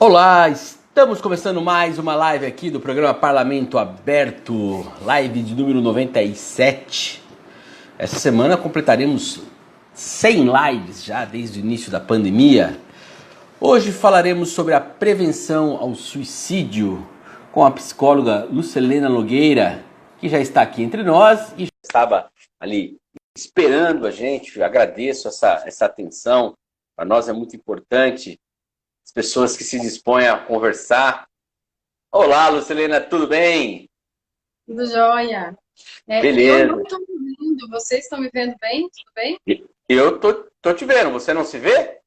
Olá, estamos começando mais uma live aqui do programa Parlamento Aberto, live de número 97. Essa semana completaremos 100 lives já desde o início da pandemia. Hoje falaremos sobre a prevenção ao suicídio com a psicóloga Lucilena Nogueira, que já está aqui entre nós e já estava ali esperando a gente. Eu agradeço essa atenção, para nós é muito importante. As pessoas que se dispõem a conversar. Olá, Lucilena, tudo bem? Tudo jóia. Eu Beleza. não estou me vendo, vocês estão me vendo bem? Tudo bem? Eu tô te vendo, você não se vê?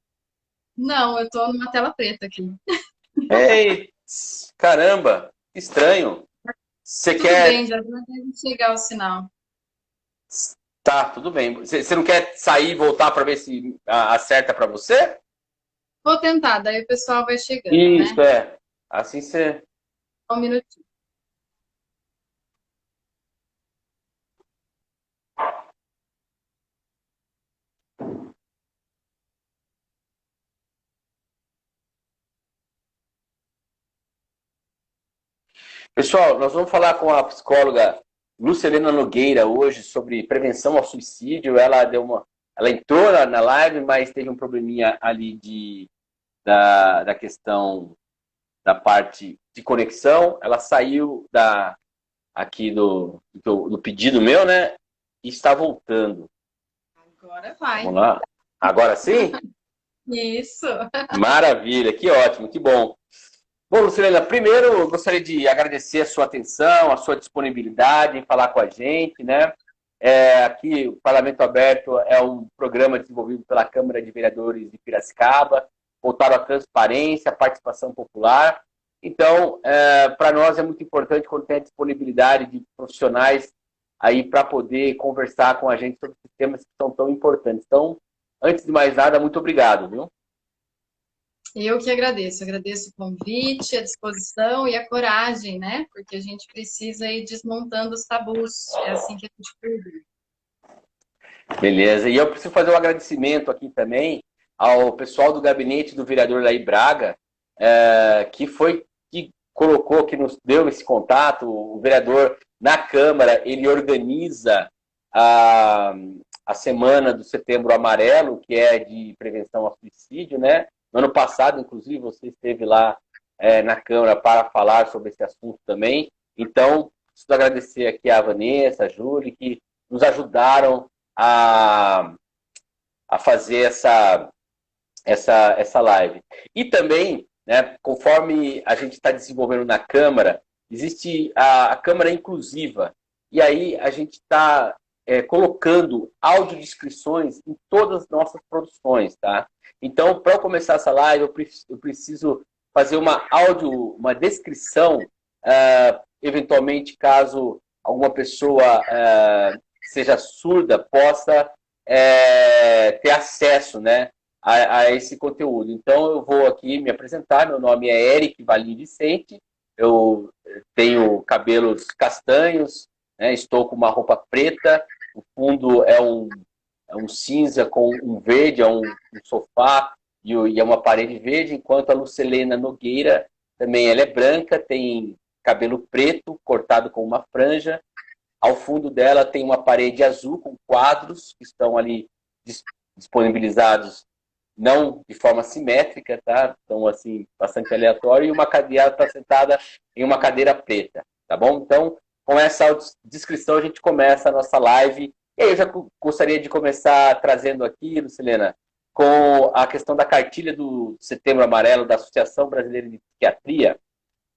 Não, eu estou numa tela preta aqui. Ei, caramba, que estranho. Você Tudo bem, quer... já deve chegar o sinal. Tá, tudo bem. Você não quer sair e voltar para ver se acerta para você? Vou tentar, daí o pessoal vai chegando, Isso, né? é. Assim você... Só um minutinho. Pessoal, nós vamos falar com a psicóloga Lucilena Nogueira hoje sobre prevenção ao suicídio. Ela entrou na live, mas teve um probleminha ali da questão da parte de conexão. Ela saiu aqui do pedido meu, né? E está voltando. Agora vai. Vamos lá? Agora sim? Isso. Maravilha, que ótimo, que bom. Bom, Lucilena, primeiro eu gostaria de agradecer a sua atenção, a sua disponibilidade em falar com a gente, né? Aqui, o Parlamento Aberto é um programa desenvolvido pela Câmara de Vereadores de Piracicaba, voltado à transparência, à participação popular. Então, para nós é muito importante quando tem a disponibilidade de profissionais aí para poder conversar com a gente sobre temas que são tão importantes. Então, antes de mais nada, muito obrigado, viu? Eu que agradeço. Agradeço o convite, a disposição e a coragem, né? Porque a gente precisa ir desmontando os tabus. É assim que a gente perdura. Beleza. E eu preciso fazer um agradecimento aqui também ao pessoal do gabinete do vereador Laí Braga, que colocou, que nos deu esse contato. O vereador na Câmara, ele organiza a, a semana do Setembro Amarelo, que é de prevenção ao suicídio, né? No ano passado, inclusive, você esteve lá na Câmara para falar sobre esse assunto também. Então, preciso agradecer aqui a Vanessa, a Júlia, que nos ajudaram a, a fazer essa live. E também, né, conforme a gente está desenvolvendo na Câmara, existe a Câmara Inclusiva. E aí a gente está colocando audiodescrições em todas as nossas produções, tá? Então, para eu começar essa live, eu preciso fazer uma descrição, eventualmente, caso alguma pessoa seja surda, possa ter acesso, né, a esse conteúdo. Então, eu vou aqui me apresentar. Meu nome é Eric Valim Vicente, eu tenho cabelos castanhos, né, estou com uma roupa preta, o fundo é um cinza com um verde, é um sofá e é uma parede verde, enquanto a Lucilena Nogueira também ela é branca, tem cabelo preto, cortado com uma franja. Ao fundo dela tem uma parede azul com quadros que estão ali disponibilizados não de forma simétrica, tá? Então, assim, bastante aleatório. E uma cadeira está sentada em uma cadeira preta, tá bom? Então, com essa descrição, a gente começa a nossa live. E aí eu já gostaria de começar trazendo aqui, Lucilena, com a questão da cartilha do Setembro Amarelo da Associação Brasileira de Psiquiatria,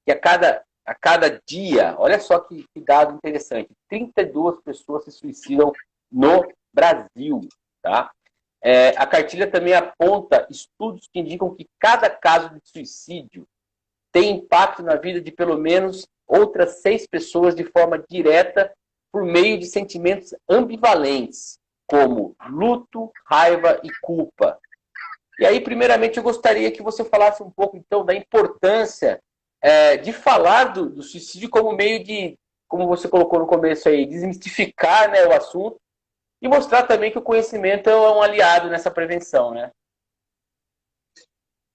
que a cada dia, olha só que dado interessante, 32 pessoas se suicidam no Brasil, tá? A cartilha também aponta estudos que indicam que cada caso de suicídio tem impacto na vida de pelo menos outras 6 pessoas de forma direta por meio de sentimentos ambivalentes, como luto, raiva e culpa. E aí, primeiramente, eu gostaria que você falasse um pouco, então, da importância de falar do suicídio como meio de, como você colocou no começo aí, desmistificar, né, o assunto e mostrar também que o conhecimento é um aliado nessa prevenção, né?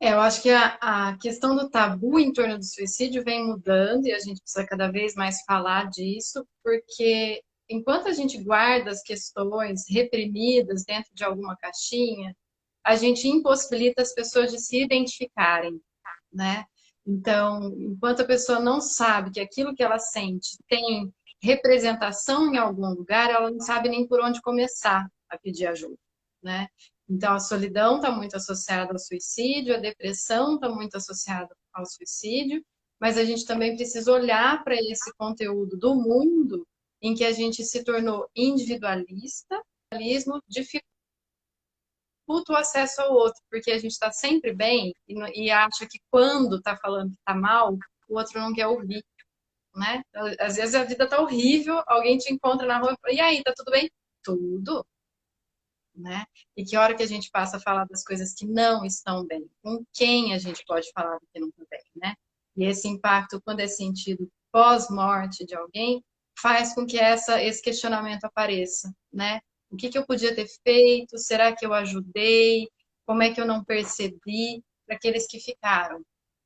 Eu acho que a questão do tabu em torno do suicídio vem mudando e a gente precisa cada vez mais falar disso, porque enquanto a gente guarda as questões reprimidas dentro de alguma caixinha, a gente impossibilita as pessoas de se identificarem, né? Então, enquanto a pessoa não sabe que aquilo que ela sente tem representação em algum lugar, ela não sabe nem por onde começar a pedir ajuda, né? Então, a solidão está muito associada ao suicídio, a depressão está muito associada ao suicídio, mas a gente também precisa olhar para esse conteúdo do mundo em que a gente se tornou individualista, dificulta o acesso ao outro, porque a gente está sempre bem e acha que quando está falando que está mal, o outro não quer ouvir, né? Às vezes a vida está horrível, alguém te encontra na rua e fala, e aí, tá tudo bem? Tudo, né? E que hora que a gente passa a falar das coisas que não estão bem? Com quem a gente pode falar do que não está bem, né? E esse impacto, quando é sentido pós-morte de alguém, faz com que esse questionamento apareça, né? O que eu podia ter feito? Será que eu ajudei? Como é que eu não percebi? Para aqueles que ficaram,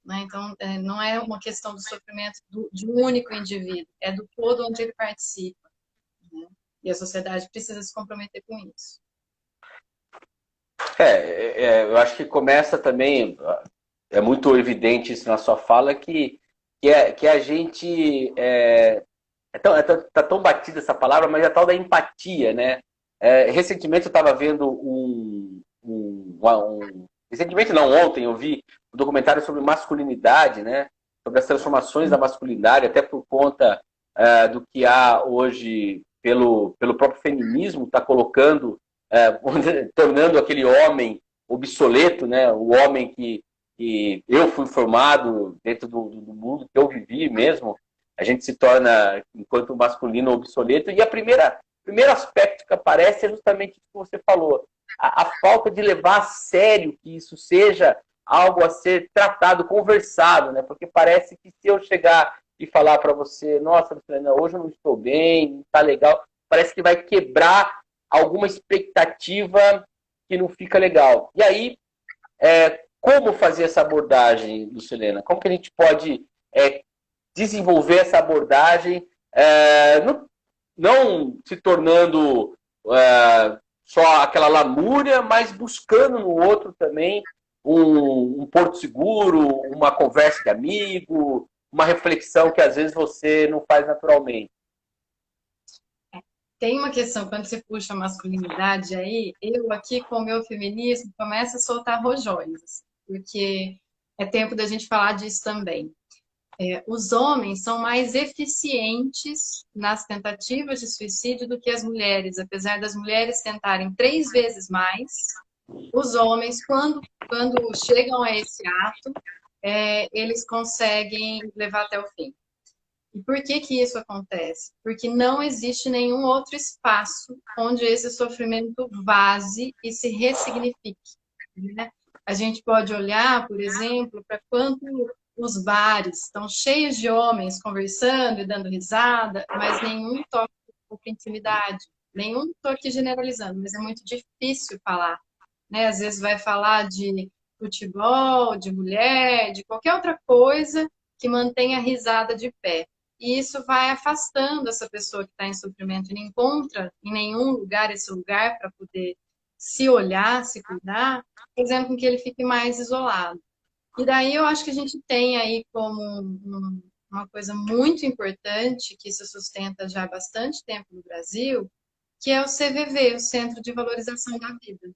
né? Então, não é uma questão do sofrimento de um único indivíduo, é do todo onde ele participa, né? E a sociedade precisa se comprometer com isso. Eu acho que começa também, é muito evidente isso na sua fala, que a gente tá tão batida essa palavra, mas é a tal da empatia, né? Recentemente eu estava vendo recentemente não, ontem eu vi um documentário sobre masculinidade, né? Sobre as transformações da masculinidade, até por conta do que há hoje pelo próprio feminismo, está colocando, tornando aquele homem obsoleto, né? O homem que eu fui formado dentro do mundo que eu vivi mesmo, a gente se torna, enquanto masculino, obsoleto. E primeiro aspecto que aparece é justamente o que você falou, a falta de levar a sério que isso seja algo a ser tratado, conversado, né? Porque parece que se eu chegar e falar para você, nossa, Luciana, hoje eu não estou bem, não está legal, parece que vai quebrar alguma expectativa que não fica legal. E aí, como fazer essa abordagem, Lucilena? Como que a gente pode desenvolver essa abordagem, não se tornando só aquela lamúria, mas buscando no outro também um porto seguro, uma conversa de amigo, uma reflexão que às vezes você não faz naturalmente. Tem uma questão, quando você puxa a masculinidade aí, eu aqui com o meu feminismo começo a soltar rojões, assim, porque é tempo da gente falar disso também. Os homens são mais eficientes nas tentativas de suicídio do que as mulheres, apesar das mulheres tentarem 3 vezes mais, os homens, quando chegam a esse ato, eles conseguem levar até o fim. E por que que isso acontece? Porque não existe nenhum outro espaço onde esse sofrimento vaze e se ressignifique, né? A gente pode olhar, por exemplo, para quanto os bares estão cheios de homens conversando e dando risada, mas nenhum toque de intimidade, nenhum toque generalizando, mas é muito difícil falar, né? Às vezes vai falar de futebol, de mulher, de qualquer outra coisa que mantenha a risada de pé. E isso vai afastando essa pessoa que está em sofrimento e não encontra em nenhum lugar esse lugar para poder se olhar, se cuidar, fazendo com que ele fique mais isolado. E daí eu acho que a gente tem aí como uma coisa muito importante que se sustenta já há bastante tempo no Brasil, que é o CVV, o Centro de Valorização da Vida,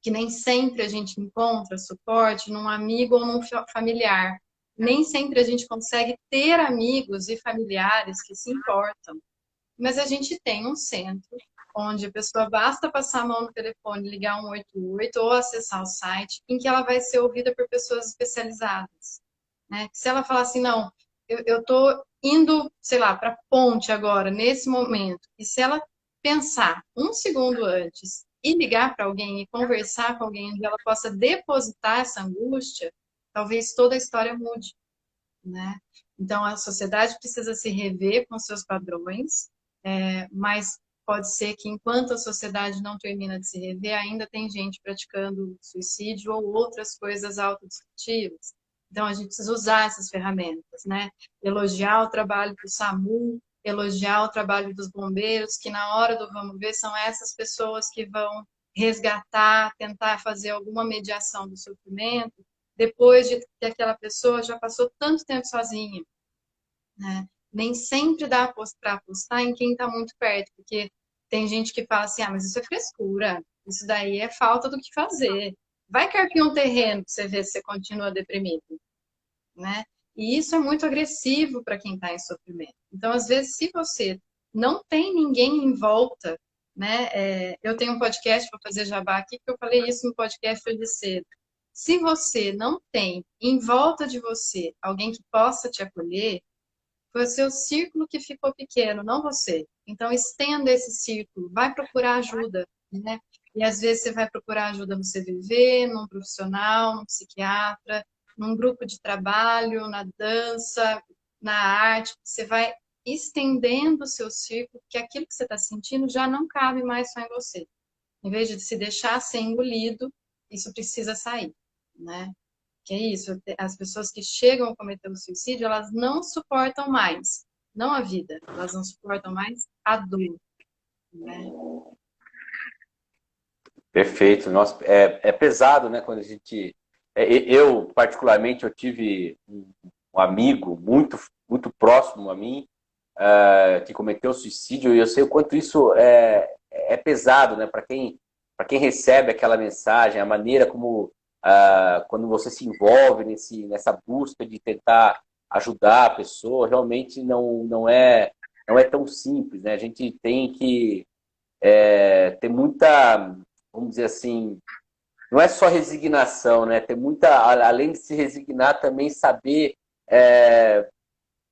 que nem sempre a gente encontra suporte num amigo ou num familiar. Nem sempre a gente consegue ter amigos e familiares que se importam. Mas a gente tem um centro onde a pessoa basta passar a mão no telefone, ligar 188 ou acessar o site, em que ela vai ser ouvida por pessoas especializadas, né? Se ela falar assim, não, eu tô indo, sei lá, para a ponte agora, nesse momento, e se ela pensar um segundo antes e ligar para alguém e conversar com alguém onde ela possa depositar essa angústia, talvez toda a história mude, né? Então, a sociedade precisa se rever com seus padrões, mas pode ser que enquanto a sociedade não termina de se rever, ainda tem gente praticando suicídio ou outras coisas autodestrutivas. Então, a gente precisa usar essas ferramentas, né? Elogiar o trabalho do SAMU, elogiar o trabalho dos bombeiros, que na hora do vamos ver são essas pessoas que vão resgatar, tentar fazer alguma mediação do sofrimento, depois de que aquela pessoa já passou tanto tempo sozinha, né? Nem sempre dá para apostar em quem está muito perto, porque tem gente que fala assim, mas isso é frescura, isso daí é falta do que fazer. Vai carpir um terreno para você ver se você continua deprimido, né? E isso é muito agressivo para quem está em sofrimento. Então, às vezes, se você não tem ninguém em volta, né? Eu tenho um podcast para fazer jabá aqui, que eu falei isso no podcast hoje cedo. Se você não tem em volta de você alguém que possa te acolher, foi o seu círculo que ficou pequeno, não você. Então, estenda esse círculo, vai procurar ajuda, né? E às vezes você vai procurar ajuda no CVV, num profissional, num psiquiatra, num grupo de trabalho, na dança, na arte. Você vai estendendo o seu círculo, porque aquilo que você está sentindo já não cabe mais só em você. Em vez de se deixar ser engolido, isso precisa sair, né? Que é isso, as pessoas que chegam a cometer o suicídio, elas não suportam mais, não a vida, elas não suportam mais a dor, né? Perfeito. Nossa, é pesado, né? Quando a gente. Eu, particularmente, eu tive um amigo muito próximo a mim, que cometeu suicídio, e eu sei o quanto isso é pesado, né? Para quem recebe aquela mensagem, a maneira como, quando você se envolve nessa busca de tentar ajudar a pessoa, realmente não é tão simples, né? A gente tem que ter muita, vamos dizer assim, não é só resignação, né? Ter muita, além de se resignar, também saber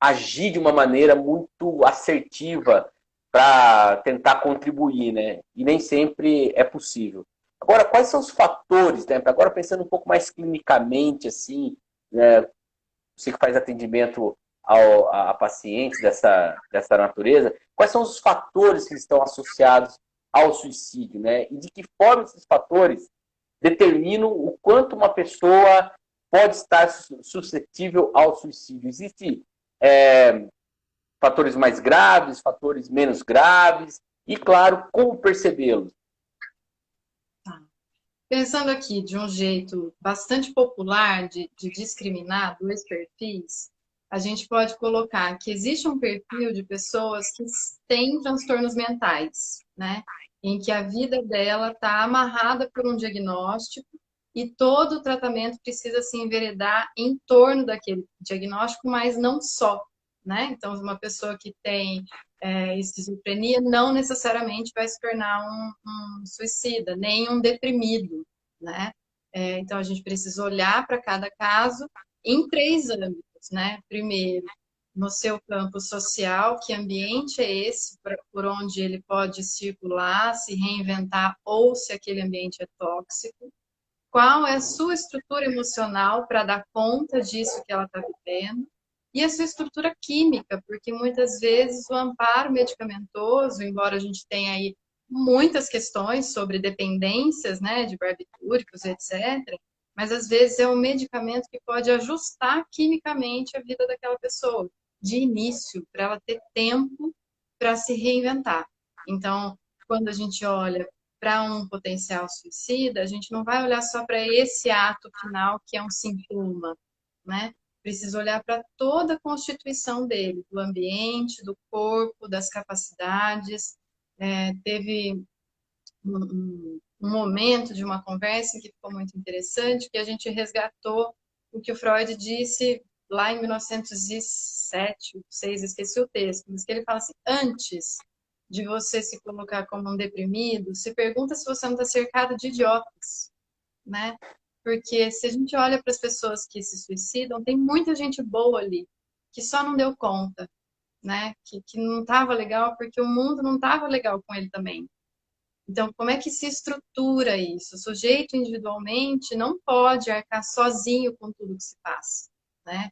agir de uma maneira muito assertiva para tentar contribuir, né? E nem sempre é possível. Agora, quais são os fatores, né? Agora pensando um pouco mais clinicamente, assim, né? Você que faz atendimento a pacientes dessa natureza, quais são os fatores que estão associados ao suicídio, né? E de que forma esses fatores determinam o quanto uma pessoa pode estar suscetível ao suicídio? Existem fatores mais graves, fatores menos graves, e, claro, como percebê-los? Tá. Pensando aqui de um jeito bastante popular de discriminar dois perfis, a gente pode colocar que existe um perfil de pessoas que têm transtornos mentais, né? Em que a vida dela está amarrada por um diagnóstico e todo o tratamento precisa se enveredar em torno daquele diagnóstico, mas não só, né? Então, uma pessoa que tem esquizofrenia não necessariamente vai se tornar um suicida, nem um deprimido, né? Então, a gente precisa olhar para cada caso em três âmbitos, né? Primeiro, no seu campo social, que ambiente é esse por onde ele pode circular, se reinventar, ou se aquele ambiente é tóxico? Qual é a sua estrutura emocional para dar conta disso que ela está vivendo? E a sua estrutura química, porque muitas vezes o amparo medicamentoso, embora a gente tenha aí muitas questões sobre dependências, né, de barbitúricos, etc., mas às vezes é um medicamento que pode ajustar quimicamente a vida daquela pessoa, de início, para ela ter tempo para se reinventar. Então, quando a gente olha para um potencial suicida, a gente não vai olhar só para esse ato final, que é um sintoma, né? Precisa olhar para toda a constituição dele, do ambiente, do corpo, das capacidades. Teve um momento de uma conversa que ficou muito interessante, que a gente resgatou o que o Freud disse lá em 1907, 6, esqueci o texto, mas que ele fala assim, antes de você se colocar como um deprimido, se pergunta se você não está cercado de idiotas, né? Porque se a gente olha para as pessoas que se suicidam, tem muita gente boa ali, que só não deu conta, né? Que não estava legal porque o mundo não estava legal com ele também. Então, como é que se estrutura isso? O sujeito individualmente não pode arcar sozinho com tudo que se passa, né?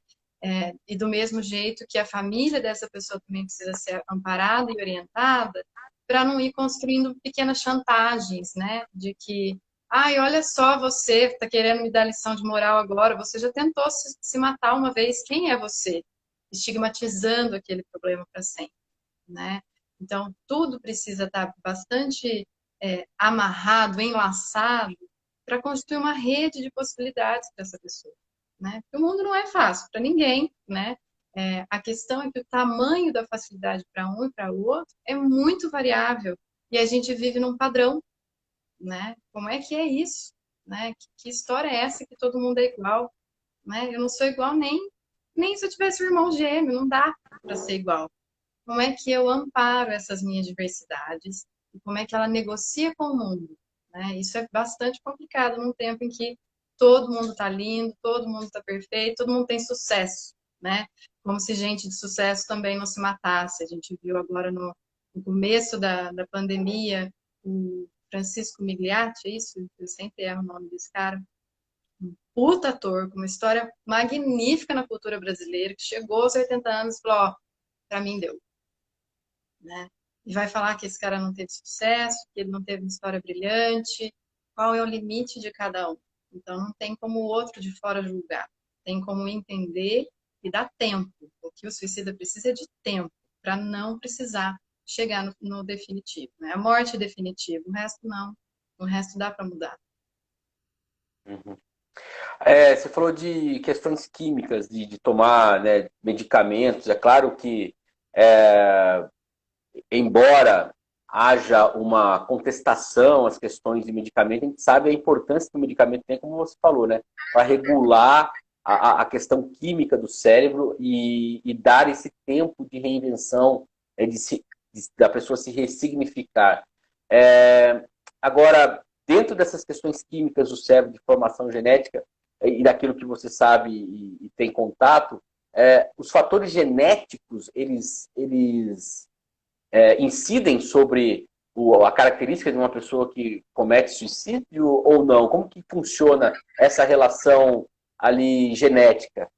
E do mesmo jeito que a família dessa pessoa também precisa ser amparada e orientada, para não ir construindo pequenas chantagens, né? De que, ai, olha só, você está querendo me dar lição de moral agora, você já tentou se matar uma vez, quem é você? Estigmatizando aquele problema para sempre, né? Então, tudo precisa estar bastante amarrado, enlaçado, para construir uma rede de possibilidades para essa pessoa, né? Porque o mundo não é fácil para ninguém, né? A questão é que o tamanho da facilidade para um e para o outro é muito variável e a gente vive num padrão, né? Como é que é isso? Né? Que história é essa que todo mundo é igual? Né? Eu não sou igual nem se eu tivesse um irmão gêmeo, não dá para ser igual. Como é que eu amparo essas minhas diversidades e como é que ela negocia com o mundo? Né? Isso é bastante complicado num tempo em que todo mundo está lindo, todo mundo está perfeito, todo mundo tem sucesso, né? Como se gente de sucesso também não se matasse. A gente viu agora no começo da pandemia o Francisco Migliatti, é isso? Eu sempre erro o nome desse cara. Um puta ator, com uma história magnífica na cultura brasileira, que chegou aos 80 anos e falou, ó, pra mim deu, né? E vai falar que esse cara não teve sucesso, que ele não teve uma história brilhante, qual é o limite de cada um. Então não tem como o outro de fora julgar, tem como entender e dar tempo. O que o suicida precisa é de tempo, para não precisar chegar no definitivo, né? A morte é definitiva, o resto não, o resto dá para mudar. Uhum. Você falou de questões químicas, de tomar, né, medicamentos. É claro que, embora haja uma contestação às questões de medicamento, a gente sabe a importância que o medicamento tem, como você falou, né, para regular a questão química do cérebro e dar esse tempo de reinvenção, da pessoa se ressignificar. Agora, dentro dessas questões químicas do cérebro, de formação genética, e daquilo que você sabe e tem contato, os fatores genéticos, eles incidem sobre a característica de uma pessoa que comete suicídio ou não? Como que funciona essa relação ali genética?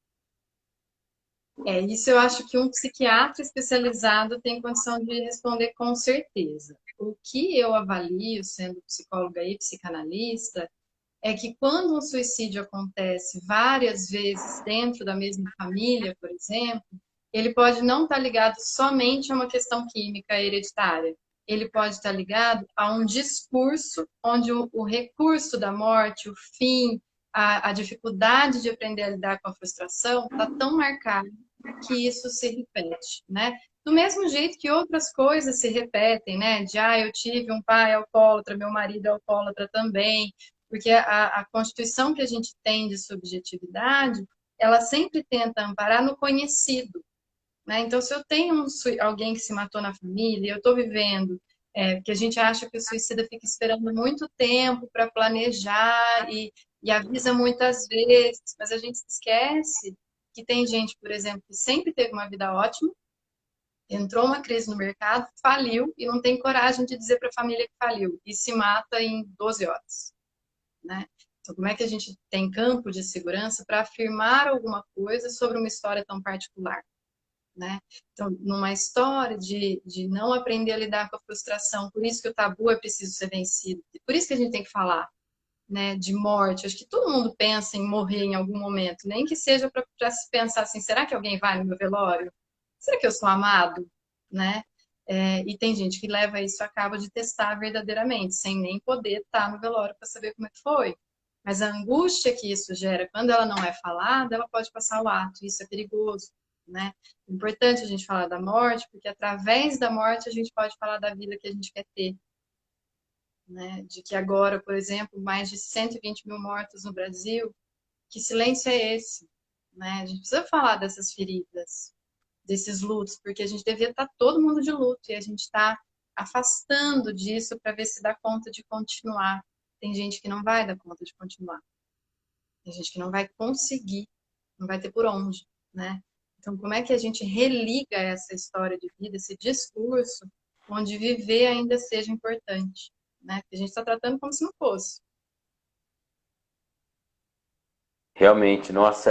Isso eu acho que um psiquiatra especializado tem condição de responder com certeza. O que eu avalio, sendo psicóloga e psicanalista, é que quando um suicídio acontece várias vezes dentro da mesma família, por exemplo, ele pode não estar ligado somente a uma questão química hereditária. Ele pode estar ligado a um discurso onde o recurso da morte, o fim, a dificuldade de aprender a lidar com a frustração está tão marcado que isso se repete, né? Do mesmo jeito que outras coisas se repetem, né? De, eu tive um pai alcoólatra, meu marido é alcoólatra também, porque a constituição que a gente tem de subjetividade, ela sempre tenta amparar no conhecido, né? Então, se eu tenho alguém que se matou na família, eu estou vivendo, porque a gente acha que o suicida fica esperando muito tempo para planejar e avisa muitas vezes, mas a gente esquece que tem gente, por exemplo, que sempre teve uma vida ótima, entrou uma crise no mercado, faliu e não tem coragem de dizer para a família que faliu e se mata em 12 horas, né? Então, como é que a gente tem campo de segurança para afirmar alguma coisa sobre uma história tão particular, né? Então, numa história de não aprender a lidar com a frustração, por isso que o tabu é preciso ser vencido, por isso que a gente tem que falar, né, de morte. Acho que todo mundo pensa em morrer em algum momento, nem que seja para se pensar assim, será que alguém vai no meu velório? Será que eu sou amado? Né? E tem gente que leva isso a cabo de testar verdadeiramente, sem nem poder estar no velório para saber como é que foi. Mas a angústia que isso gera, quando ela não é falada, ela pode passar o ato, e isso é perigoso, né? É importante a gente falar da morte, porque através da morte a gente pode falar da vida que a gente quer ter, né? De que agora, por exemplo, mais de 120 mil mortos no Brasil, que silêncio é esse? Né? A gente precisa falar dessas feridas, desses lutos, porque a gente devia estar todo mundo de luto e a gente está afastando disso para ver se dá conta de continuar. Tem gente que não vai dar conta de continuar. Tem gente que não vai conseguir, não vai ter por onde, né? Então, como é que a gente religa essa história de vida, esse discurso, onde viver ainda seja importante, né? Porque a gente está tratando como se não fosse. Realmente, nossa,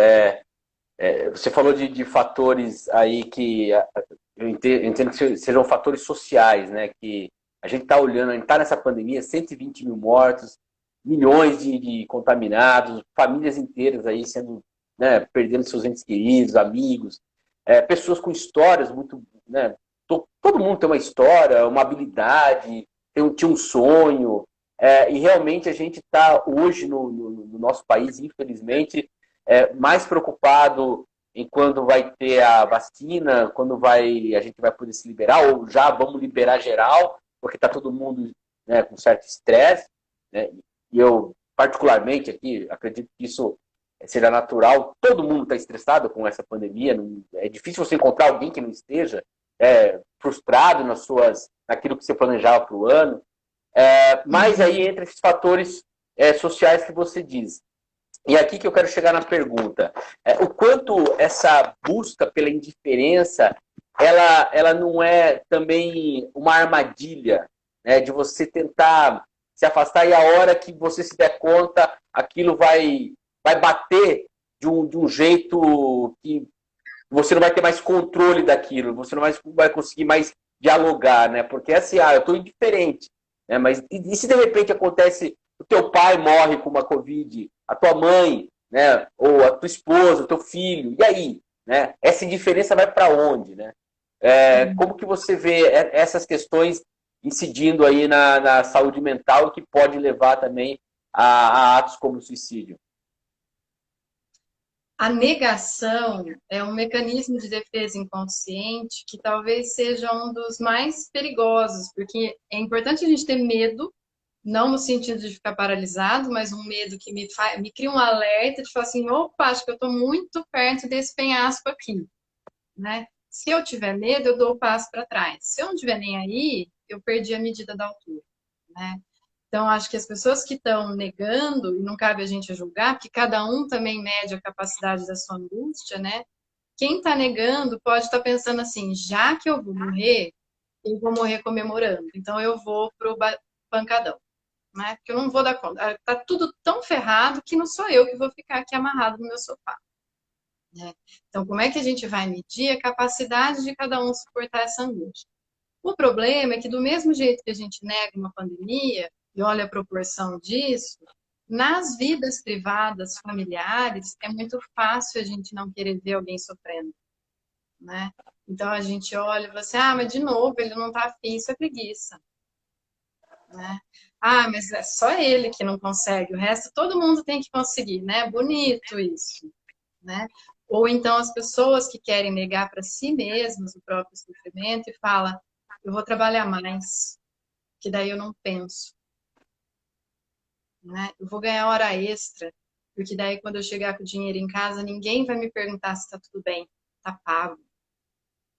você falou de fatores aí que eu entendo que sejam fatores sociais, né, que A gente está olhando, a gente está nessa pandemia, 120 mil mortos, milhões de contaminados, famílias inteiras aí sendo, né, perdendo seus entes queridos, amigos, pessoas com histórias muito, né, todo mundo tem uma história, uma habilidade, tinha um sonho, e realmente a gente está hoje no nosso país, infelizmente, mais preocupado em quando vai ter a vacina, quando a gente vai poder se liberar, ou já vamos liberar geral, porque está todo mundo, né, com certo estresse, né? E eu, particularmente aqui, acredito que isso seja natural. Todo mundo está estressado com essa pandemia. É difícil você encontrar alguém que não esteja frustrado naquilo que você planejava para o ano. Mas aí entra esses fatores sociais que você diz. E aqui que eu quero chegar na pergunta. O quanto essa busca pela indiferença, ela não é também uma armadilha, né, de você tentar se afastar e a hora que você se der conta, aquilo vai bater de um jeito que você não vai ter mais controle daquilo, você não vai conseguir mais dialogar, né? Porque assim, eu estou indiferente, né? Mas e se de repente acontece, o teu pai morre com uma Covid, a tua mãe, né? Ou a tua esposa, o teu filho, e aí? Né? Essa indiferença vai para onde, né? Como que você vê essas questões incidindo aí na saúde mental que pode levar também a atos como o suicídio? A negação é um mecanismo de defesa inconsciente que talvez seja um dos mais perigosos, porque é importante a gente ter medo, não no sentido de ficar paralisado, mas um medo que me cria um alerta de falar assim, opa, acho que eu estou muito perto desse penhasco aqui, né? Se eu tiver medo, eu dou o passo para trás. Se eu não tiver nem aí, eu perdi a medida da altura, né? Então, acho que as pessoas que estão negando, e não cabe a gente julgar, porque cada um também mede a capacidade da sua angústia, né? Quem está negando pode estar pensando assim, já que eu vou morrer comemorando. Então, eu vou pro pancadão, né? Porque eu não vou dar conta. Tá tudo tão ferrado que não sou eu que vou ficar aqui amarrado no meu sofá, né? Então, como é que a gente vai medir a capacidade de cada um suportar essa angústia? O problema é que, do mesmo jeito que a gente nega uma pandemia, e olha a proporção disso, nas vidas privadas, familiares, é muito fácil a gente não querer ver alguém sofrendo, né? Então a gente olha e fala assim, mas de novo, ele não tá afim, isso é preguiça, né? Mas é só ele que não consegue, o resto todo mundo tem que conseguir, né? Bonito isso, né? Ou então as pessoas que querem negar para si mesmas o próprio sofrimento e fala, eu vou trabalhar mais, que daí eu não penso, né? Eu vou ganhar hora extra, porque daí quando eu chegar com o dinheiro em casa, ninguém vai me perguntar se está tudo bem, está pago,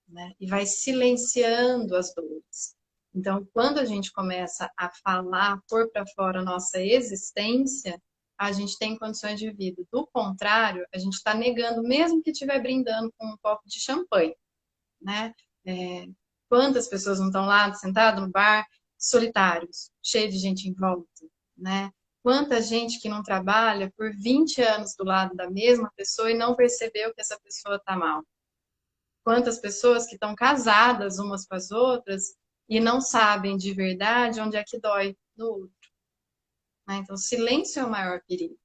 né? E vai silenciando as dores. Então, quando a gente começa a falar, pôr para fora a nossa existência, a gente tem condições de vida. Do contrário, a gente está negando, mesmo que estiver brindando com um copo de champanhe, né? Quantas pessoas não estão lá sentadas no bar, solitários, cheio de gente em volta, né? Quanta gente que não trabalha por 20 anos do lado da mesma pessoa e não percebeu que essa pessoa está mal. Quantas pessoas que estão casadas umas com as outras e não sabem de verdade onde é que dói no outro, né? Então, silêncio é o maior perigo.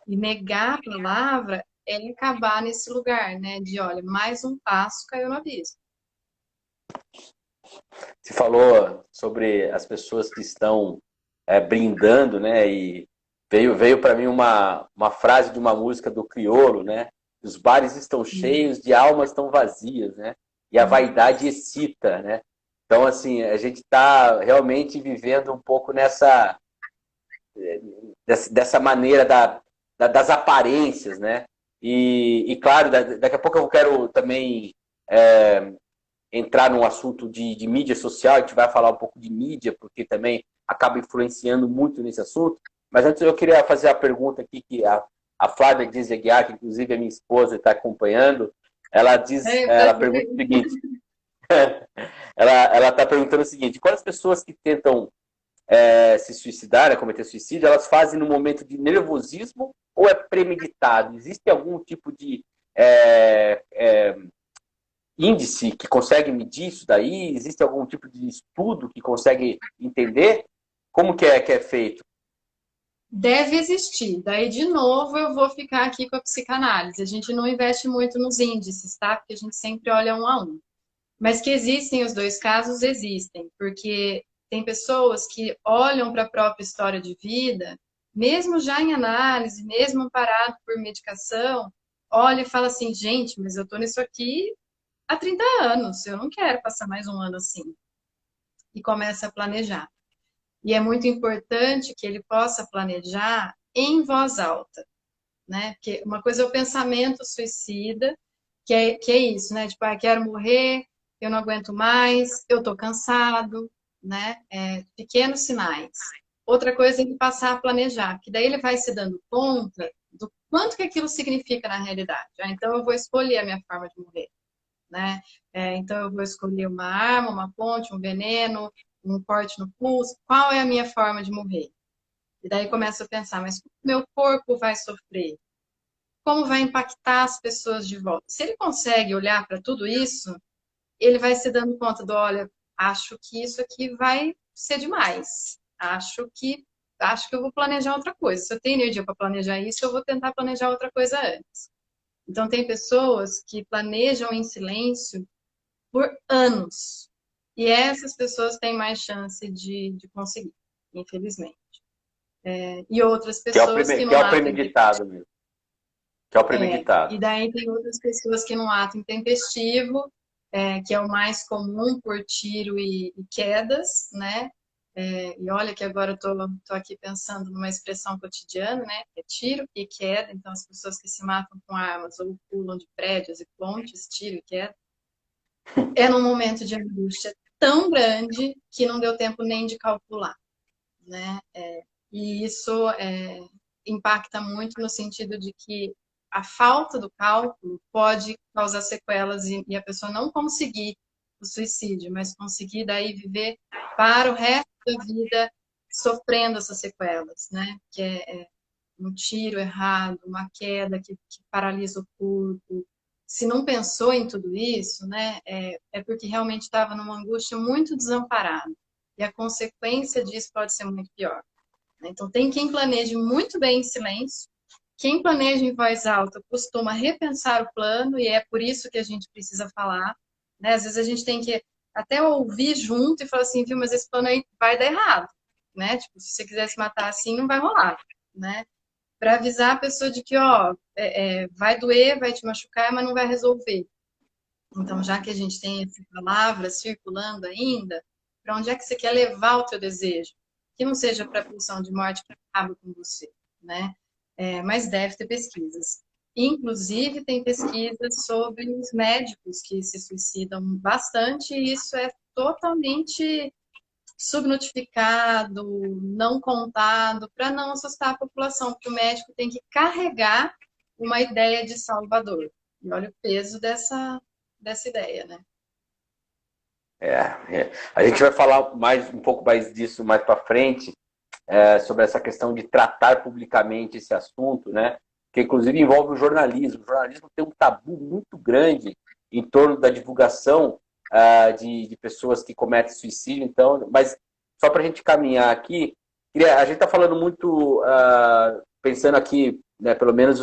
E negar a palavra é acabar nesse lugar, né? De, olha, mais um passo caiu no abismo. Você falou sobre as pessoas que estão brindando, né? E veio para mim uma frase de uma música do Criolo, né? Os bares estão cheios de almas tão vazias, né? E a vaidade excita, né? Então, assim, a gente está realmente vivendo um pouco dessa maneira das aparências, né? E claro, daqui a pouco eu quero também entrar num assunto de mídia social, a gente vai falar um pouco de mídia, porque também acaba influenciando muito nesse assunto. Mas antes eu queria fazer a pergunta aqui que a Flávia diz Aguiar, que inclusive é minha esposa e está acompanhando, ela pergunta o seguinte, ela está perguntando o seguinte, quando as pessoas que tentam se suicidar, né, cometer suicídio, elas fazem no momento de nervosismo ou é premeditado? Existe algum tipo de índice que consegue medir isso daí? Existe algum tipo de estudo que consegue entender? Como que é feito? Deve existir. Daí, de novo, eu vou ficar aqui com a psicanálise. A gente não investe muito nos índices, tá? Porque a gente sempre olha um a um. Mas que existem os dois casos, existem. Porque tem pessoas que olham para a própria história de vida, mesmo já em análise, mesmo parado por medicação, olha e fala assim, gente, mas eu tô nisso aqui há 30 anos, eu não quero passar mais um ano assim. E começa a planejar. E é muito importante que ele possa planejar em voz alta, né? Porque uma coisa é o pensamento suicida, que é isso, né? Tipo, ah, quero morrer, eu não aguento mais, eu tô cansado, né? Pequenos sinais. Outra coisa é ele passar a planejar, que daí ele vai se dando conta do quanto que aquilo significa na realidade. Ah, então eu vou escolher a minha forma de morrer, né? Então eu vou escolher uma arma, uma ponte, um veneno, um corte no pulso. Qual é a minha forma de morrer? E daí começa a pensar, mas como meu corpo vai sofrer? Como vai impactar as pessoas de volta? Se ele consegue olhar para tudo isso, ele vai se dando conta do, olha, acho que isso aqui vai ser demais. Acho que eu vou planejar outra coisa. Se eu tenho energia para planejar isso, eu vou tentar planejar outra coisa antes. Então tem pessoas que planejam em silêncio por anos. E essas pessoas têm mais chance de conseguir, infelizmente. E outras pessoas que Que é não o ato premeditado mesmo. Que é o e premeditado. daí tem outras pessoas que não ato intempestivo, que é o mais comum por tiro e quedas, né? E olha que agora eu tô aqui pensando numa expressão cotidiana, né? Que é tiro e queda. Então, as pessoas que se matam com armas ou pulam de prédios e pontes, tiro e queda, é num momento de angústia tão grande que não deu tempo nem de calcular, né? E isso impacta muito no sentido de que a falta do cálculo pode causar sequelas e a pessoa não conseguir o suicídio, mas conseguir daí viver para o resto da vida sofrendo essas sequelas, né? Que é um tiro errado, uma queda que paralisa o corpo. Se não pensou em tudo isso, né, porque realmente estava numa angústia muito desamparada. E a consequência disso pode ser muito pior. Então, tem quem planeje muito bem em silêncio, quem planeja em voz alta costuma repensar o plano, e é por isso que a gente precisa falar. Né? Às vezes a gente tem que até ouvir junto e falar assim, viu, mas esse plano aí vai dar errado. Né? Tipo, se você quiser se matar assim, não vai rolar. Né? Para avisar a pessoa de que, ó, vai doer, vai te machucar, mas não vai resolver. Então, já que a gente tem essa palavra circulando ainda, para onde é que você quer levar o teu desejo? Que não seja para a pulsão de morte que acaba com você, né? Mas deve ter pesquisas. Inclusive, tem pesquisas sobre os médicos que se suicidam bastante, e isso é totalmente subnotificado, não contado, para não assustar a população, porque o médico tem que carregar uma ideia de salvador. E olha o peso dessa ideia, né? A gente vai falar um pouco mais disso mais para frente, sobre essa questão de tratar publicamente esse assunto, né? Que inclusive envolve o jornalismo. O jornalismo tem um tabu muito grande em torno da divulgação de pessoas que cometem suicídio. Então, mas só para a gente caminhar aqui, a gente está falando muito, pensando aqui, né, pelo menos,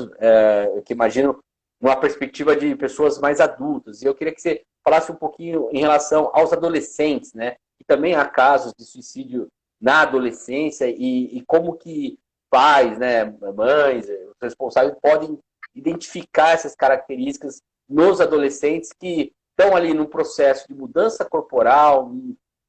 eu que imagino, uma perspectiva de pessoas mais adultas. E eu queria que você falasse um pouquinho em relação aos adolescentes, né? Que também há casos de suicídio na adolescência e como que pais, né, mães, os responsáveis podem identificar essas características nos adolescentes que estão ali num processo de mudança corporal,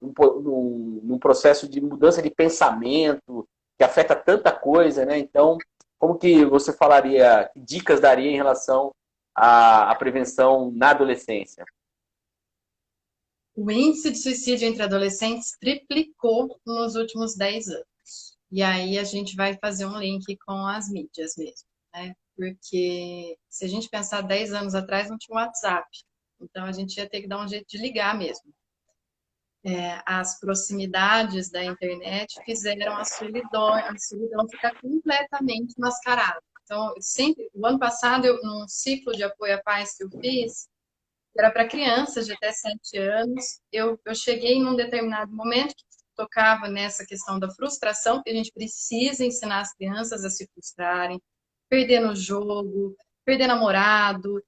num processo de mudança de pensamento que afeta tanta coisa, né? Então, como que você falaria, que dicas daria em relação à prevenção na adolescência? O índice de suicídio entre adolescentes triplicou nos últimos 10 anos. E aí a gente vai fazer um link com as mídias mesmo, né? Porque se a gente pensar 10 anos atrás, não tinha WhatsApp. Então a gente ia ter que dar um jeito de ligar mesmo. As proximidades da internet fizeram a solidão ficar completamente mascarada. Então, sempre, o ano passado, num ciclo de apoio à paz que eu fiz, era para crianças de até 7 anos. Eu cheguei num determinado momento que tocava nessa questão da frustração, que a gente precisa ensinar as crianças a se frustrarem, perder no jogo, perder namorado,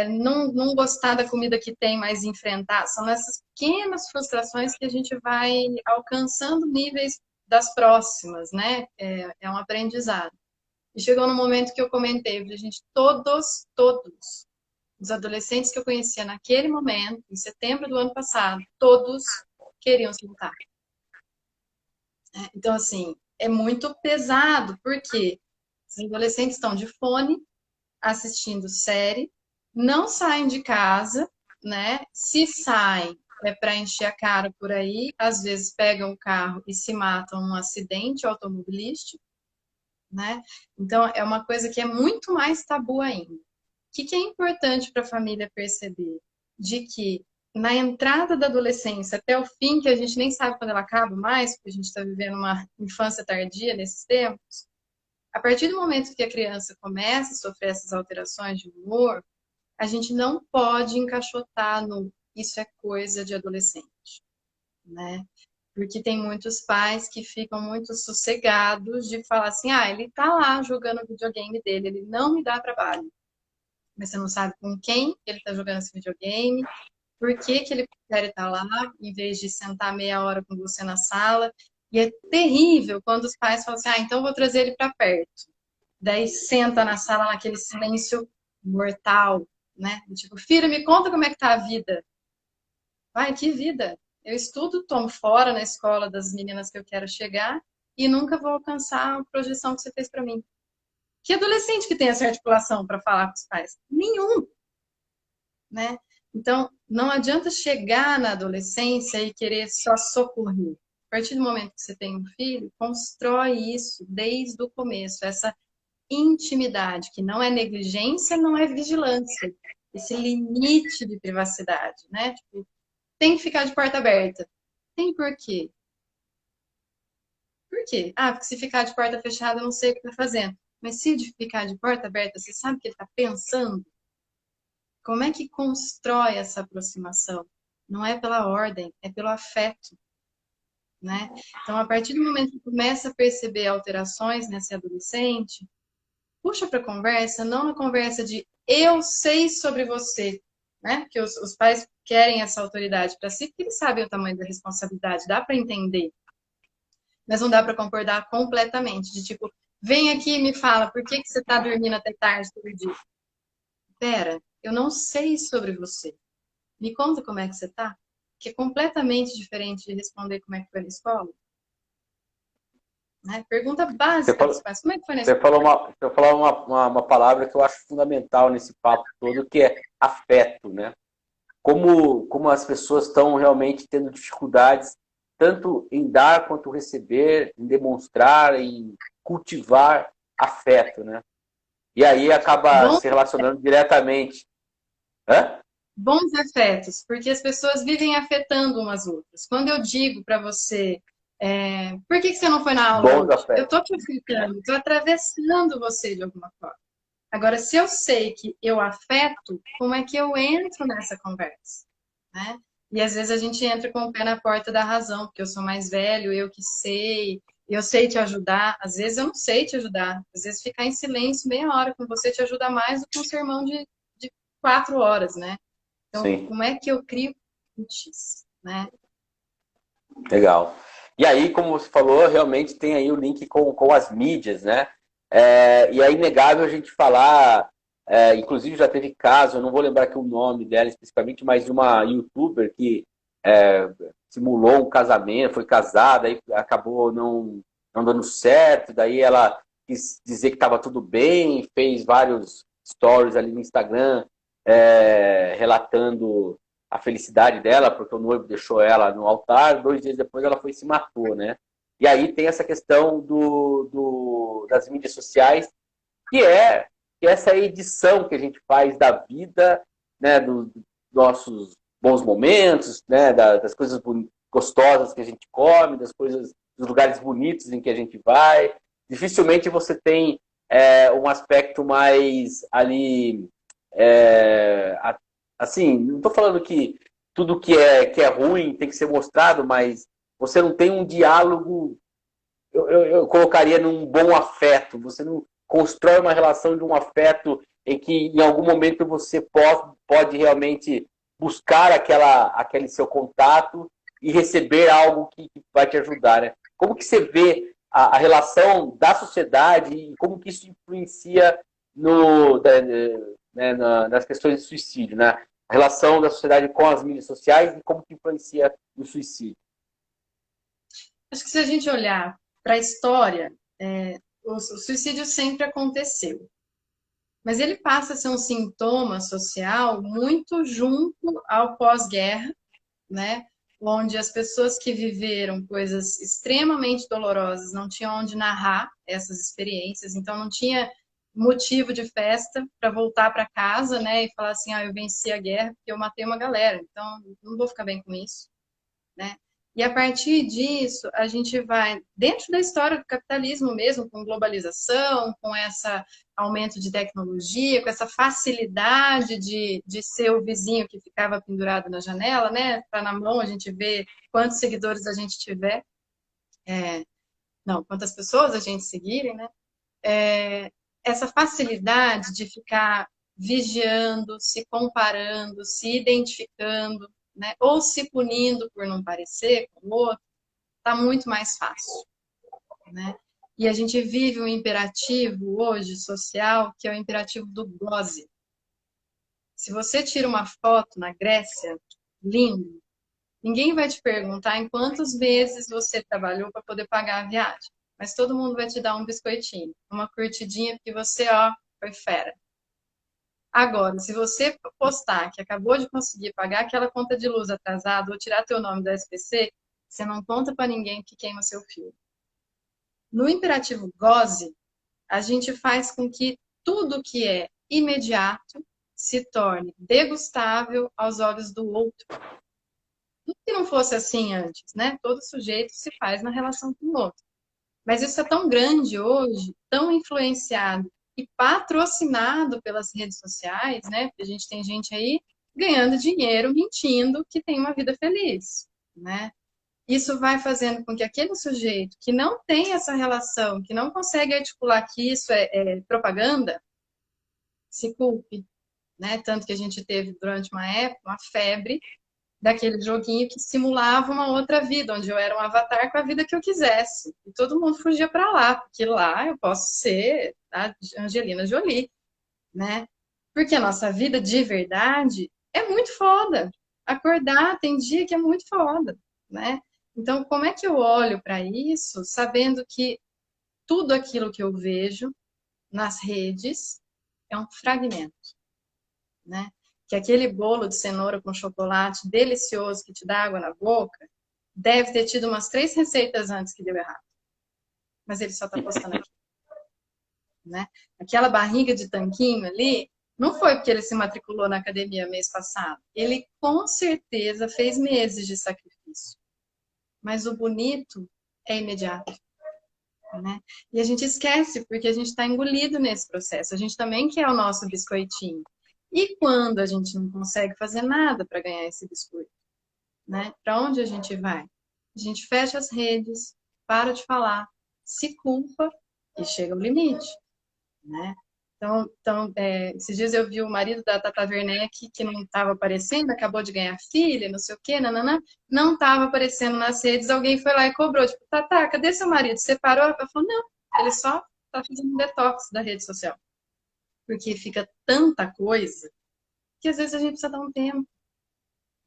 não gostar da comida que tem, mas enfrentar. São essas pequenas frustrações que a gente vai alcançando níveis das próximas, né? É um aprendizado. E chegou no momento que eu comentei, a gente, todos os adolescentes que eu conhecia naquele momento, em setembro do ano passado, todos queriam se lutar. Então, assim, é muito pesado, porque os adolescentes estão de fone, assistindo série, não saem de casa, né? Se saem, é para encher a cara por aí, às vezes pegam o carro e se matam num acidente automobilístico, né? Então, é uma coisa que é muito mais tabu ainda. O que é importante para a família perceber? De que na entrada da adolescência até o fim, que a gente nem sabe quando ela acaba mais, porque a gente está vivendo uma infância tardia nesses tempos, a partir do momento que a criança começa a sofrer essas alterações de humor, a gente não pode encaixotar no isso é coisa de adolescente, né? Porque tem muitos pais que ficam muito sossegados de falar assim, ele tá lá jogando o videogame dele, ele não me dá trabalho. Mas você não sabe com quem ele está jogando esse videogame, por que que ele prefere estar lá, em vez de sentar meia hora com você na sala. E é terrível quando os pais falam assim, então eu vou trazer ele para perto. Daí senta na sala naquele silêncio mortal, né? Tipo, filho, me conta como é que tá a vida. Vai, que vida? Eu estudo, tomo fora na escola das meninas que eu quero chegar e nunca vou alcançar a projeção que você fez para mim. Que adolescente que tem essa articulação para falar com os pais? Nenhum, né? Então, não adianta chegar na adolescência e querer só socorrer. A partir do momento que você tem um filho, constrói isso desde o começo, essa intimidade, que não é negligência, não é vigilância. Esse limite de privacidade, né? Tipo, tem que ficar de porta aberta. Tem por quê? Por quê? Porque se ficar de porta fechada, eu não sei o que está fazendo. Mas se de ficar de porta aberta, você sabe o que ele está pensando? Como é que constrói essa aproximação? Não é pela ordem, é pelo afeto, né? Então, a partir do momento que começa a perceber alterações nesse adolescente, puxa para a conversa, não na conversa de eu sei sobre você, né? Porque os pais querem essa autoridade para si, porque eles sabem o tamanho da responsabilidade, dá para entender. Mas não dá para concordar completamente, de tipo, vem aqui e me fala, por que você está dormindo até tarde todo dia? Pera, eu não sei sobre você. Me conta como é que você tá? Que é completamente diferente de responder como é que foi na escola. Né? Pergunta básica dos pais. Como é que foi na escola? Você falou uma palavra que eu acho fundamental nesse papo todo, que é afeto, né? Como as pessoas estão realmente tendo dificuldades tanto em dar quanto receber, em demonstrar, em cultivar afeto, né? E aí acaba se relacionando diretamente. Hã? Bons afetos, porque as pessoas vivem afetando umas outras. Quando eu digo para você, por que você não foi na aula Bons hoje? afetos. Eu estou te afetando, estou atravessando você de alguma forma. Agora, se eu sei que eu afeto, como é que eu entro nessa conversa? Né? E às vezes a gente entra com o pé na porta da razão, porque eu sou mais velho, eu que sei, eu sei te ajudar. Às vezes eu não sei te ajudar. Às vezes ficar em silêncio meia hora com você te ajuda mais do que um sermão de 4 horas, né? Então, Sim. como é que eu crio pontes, né? Legal. E aí, como você falou, realmente tem aí o link com as mídias, né? E é inegável a gente falar, inclusive já teve caso, eu não vou lembrar aqui o nome dela especificamente, mas de uma youtuber que simulou um casamento, foi casada, aí acabou não dando certo, daí ela quis dizer que estava tudo bem, fez vários stories ali no Instagram, relatando a felicidade dela, porque o noivo deixou ela no altar, 2 dias depois ela foi e se matou, né? E aí tem essa questão das mídias sociais, que é essa edição que a gente faz da vida, né, dos nossos bons momentos, né, das coisas gostosas que a gente come, dos lugares bonitos em que a gente vai. Dificilmente você tem um aspecto mais ali Assim, não estou falando que tudo que é ruim tem que ser mostrado, mas você não tem um diálogo, eu colocaria num bom afeto. Você não constrói uma relação de um afeto em que em algum momento você pode realmente buscar aquele seu contato e receber algo que vai te ajudar, né? Como que você vê a relação da sociedade e como que isso influencia né, nas questões de suicídio, né? A relação da sociedade com as mídias sociais e como que influencia o suicídio. Acho que se a gente olhar para a história, o suicídio sempre aconteceu. Mas ele passa a ser um sintoma social muito junto ao pós-guerra, né? Onde as pessoas que viveram coisas extremamente dolorosas não tinham onde narrar essas experiências, então não tinha motivo de festa para voltar para casa, né? E falar assim, eu venci a guerra porque eu matei uma galera, então não vou ficar bem com isso, né? E a partir disso, a gente vai, dentro da história do capitalismo mesmo, com globalização, com esse aumento de tecnologia, com essa facilidade de ser o vizinho que ficava pendurado na janela, né? Tá na mão, a gente vê quantos seguidores a gente tiver. Não, quantas pessoas a gente seguirem, né? Essa facilidade de ficar vigiando, se comparando, se identificando, né? Ou se punindo por não parecer com o outro, está muito mais fácil, né? E a gente vive um imperativo hoje social que é o imperativo do goze. Se você tira uma foto na Grécia, lindo, ninguém vai te perguntar em quantos meses você trabalhou para poder pagar a viagem, mas todo mundo vai te dar um biscoitinho, uma curtidinha, porque você, foi fera. Agora, se você postar que acabou de conseguir pagar aquela conta de luz atrasada ou tirar teu nome da SPC, você não conta para ninguém que queima seu filho. No imperativo goze, a gente faz com que tudo que é imediato se torne degustável aos olhos do outro. Não que não fosse assim antes, né? Todo sujeito se faz na relação com o outro. Mas isso é tão grande hoje, tão influenciado e patrocinado pelas redes sociais, né? Porque a gente tem gente aí ganhando dinheiro, mentindo que tem uma vida feliz, né? Isso vai fazendo com que aquele sujeito que não tem essa relação, que não consegue articular que isso é propaganda, se culpe, né? Tanto que a gente teve durante uma época uma febre daquele joguinho que simulava uma outra vida, onde eu era um avatar com a vida que eu quisesse. E todo mundo fugia para lá, porque lá eu posso ser a Angelina Jolie, né? Porque a nossa vida de verdade é muito foda. Acordar tem dia que é muito foda, né? Então, como é que eu olho para isso, sabendo que tudo aquilo que eu vejo nas redes é um fragmento, né? Que aquele bolo de cenoura com chocolate delicioso que te dá água na boca deve ter tido umas 3 receitas antes que deu errado. Mas ele só está postando aqui, né? Aquela barriga de tanquinho ali não foi porque ele se matriculou na academia mês passado. Ele com certeza fez meses de sacrifício. Mas o bonito é imediato, né? E a gente esquece porque a gente está engolido nesse processo. A gente também quer o nosso biscoitinho. E quando a gente não consegue fazer nada para ganhar esse biscoito, né? Para onde a gente vai? A gente fecha as redes, para de falar, se culpa e chega ao limite, né? Então esses dias eu vi o marido da Tata Werneck que não estava aparecendo, acabou de ganhar filha, não sei o quê, nananã, não estava aparecendo nas redes, alguém foi lá e cobrou, tipo, Tata, cadê seu marido? Separou? Ela falou, não, ele só está fazendo um detox da rede social. Porque fica tanta coisa que às vezes a gente precisa dar um tempo,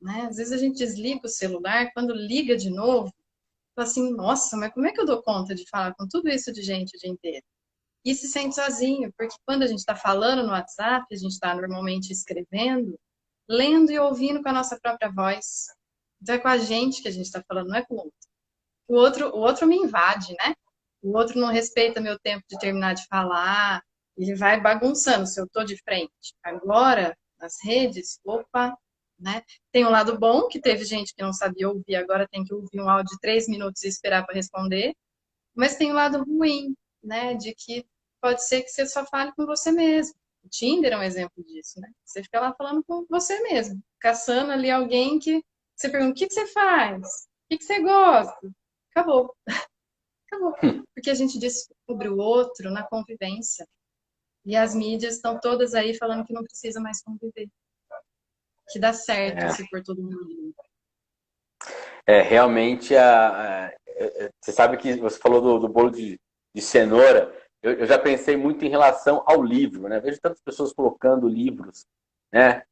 né? Às vezes a gente desliga o celular, quando liga de novo, fala assim, nossa, mas como é que eu dou conta de falar com tudo isso de gente o dia inteiro? E se sente sozinho, porque quando a gente está falando no WhatsApp, a gente está normalmente escrevendo, lendo e ouvindo com a nossa própria voz. Então é com a gente que a gente está falando, não é com o outro. O outro me invade, né? O outro não respeita meu tempo de terminar de falar, ele vai bagunçando se eu estou de frente. Agora, nas redes, opa, né? Tem um lado bom, que teve gente que não sabia ouvir, agora tem que ouvir um áudio de 3 minutos e esperar para responder, mas tem o lado ruim, né? De que pode ser que você só fale com você mesmo. O Tinder é um exemplo disso, né? Você fica lá falando com você mesmo, caçando ali alguém que você pergunta, o que que você faz? O que que você gosta? Acabou, acabou. Porque a gente descobre o outro na convivência. E as mídias estão todas aí falando que não precisa mais conviver. Que dá certo É, se for todo mundo. realmente, você sabe que você falou do bolo de cenoura, eu já pensei muito em relação ao livro, né? Vejo tantas pessoas colocando livros, né?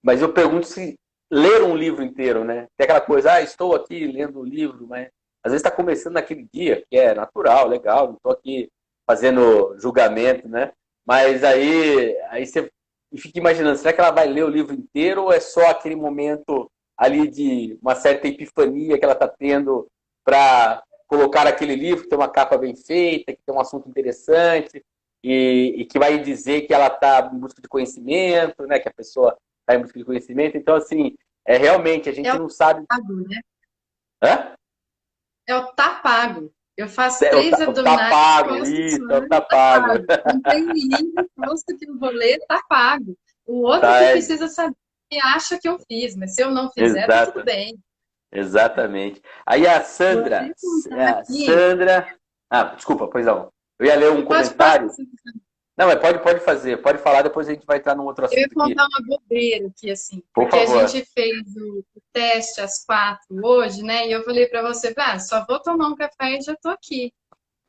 Mas eu pergunto se ler um livro inteiro, né? Tem aquela coisa, estou aqui lendo o livro, mas às vezes está começando naquele dia, que é natural, legal, não estou aqui fazendo julgamento, né? Mas aí você fica imaginando, será que ela vai ler o livro inteiro ou é só aquele momento ali de uma certa epifania que ela está tendo para colocar aquele livro que tem uma capa bem feita, que tem um assunto interessante e que vai dizer que ela está em busca de conhecimento, né? Que a pessoa está em busca de conhecimento. Então, assim, realmente a É gente o não sabe. pago, né? Hã? É o tá pago. Eu faço É, três tá abdominais, pago, posto isso, suando, tá tá pago. pago. Comprei um livro, posto que eu vou ler, tá pago. O outro Tá, que precisa saber que acha que eu fiz, mas se eu não fizer, tá tudo exato, bem. exatamente. Aí a Vou Sandra, até contar a aqui. Sandra. Desculpa, pois não. Eu ia ler um Pode comentário. Não, mas pode fazer, pode falar, depois a gente vai entrar num outro eu ia assunto aqui. contar uma bobeira aqui, assim, Por porque a favor. gente fez o teste às 4 hoje, né? E eu falei para você, só vou tomar um café e já tô aqui.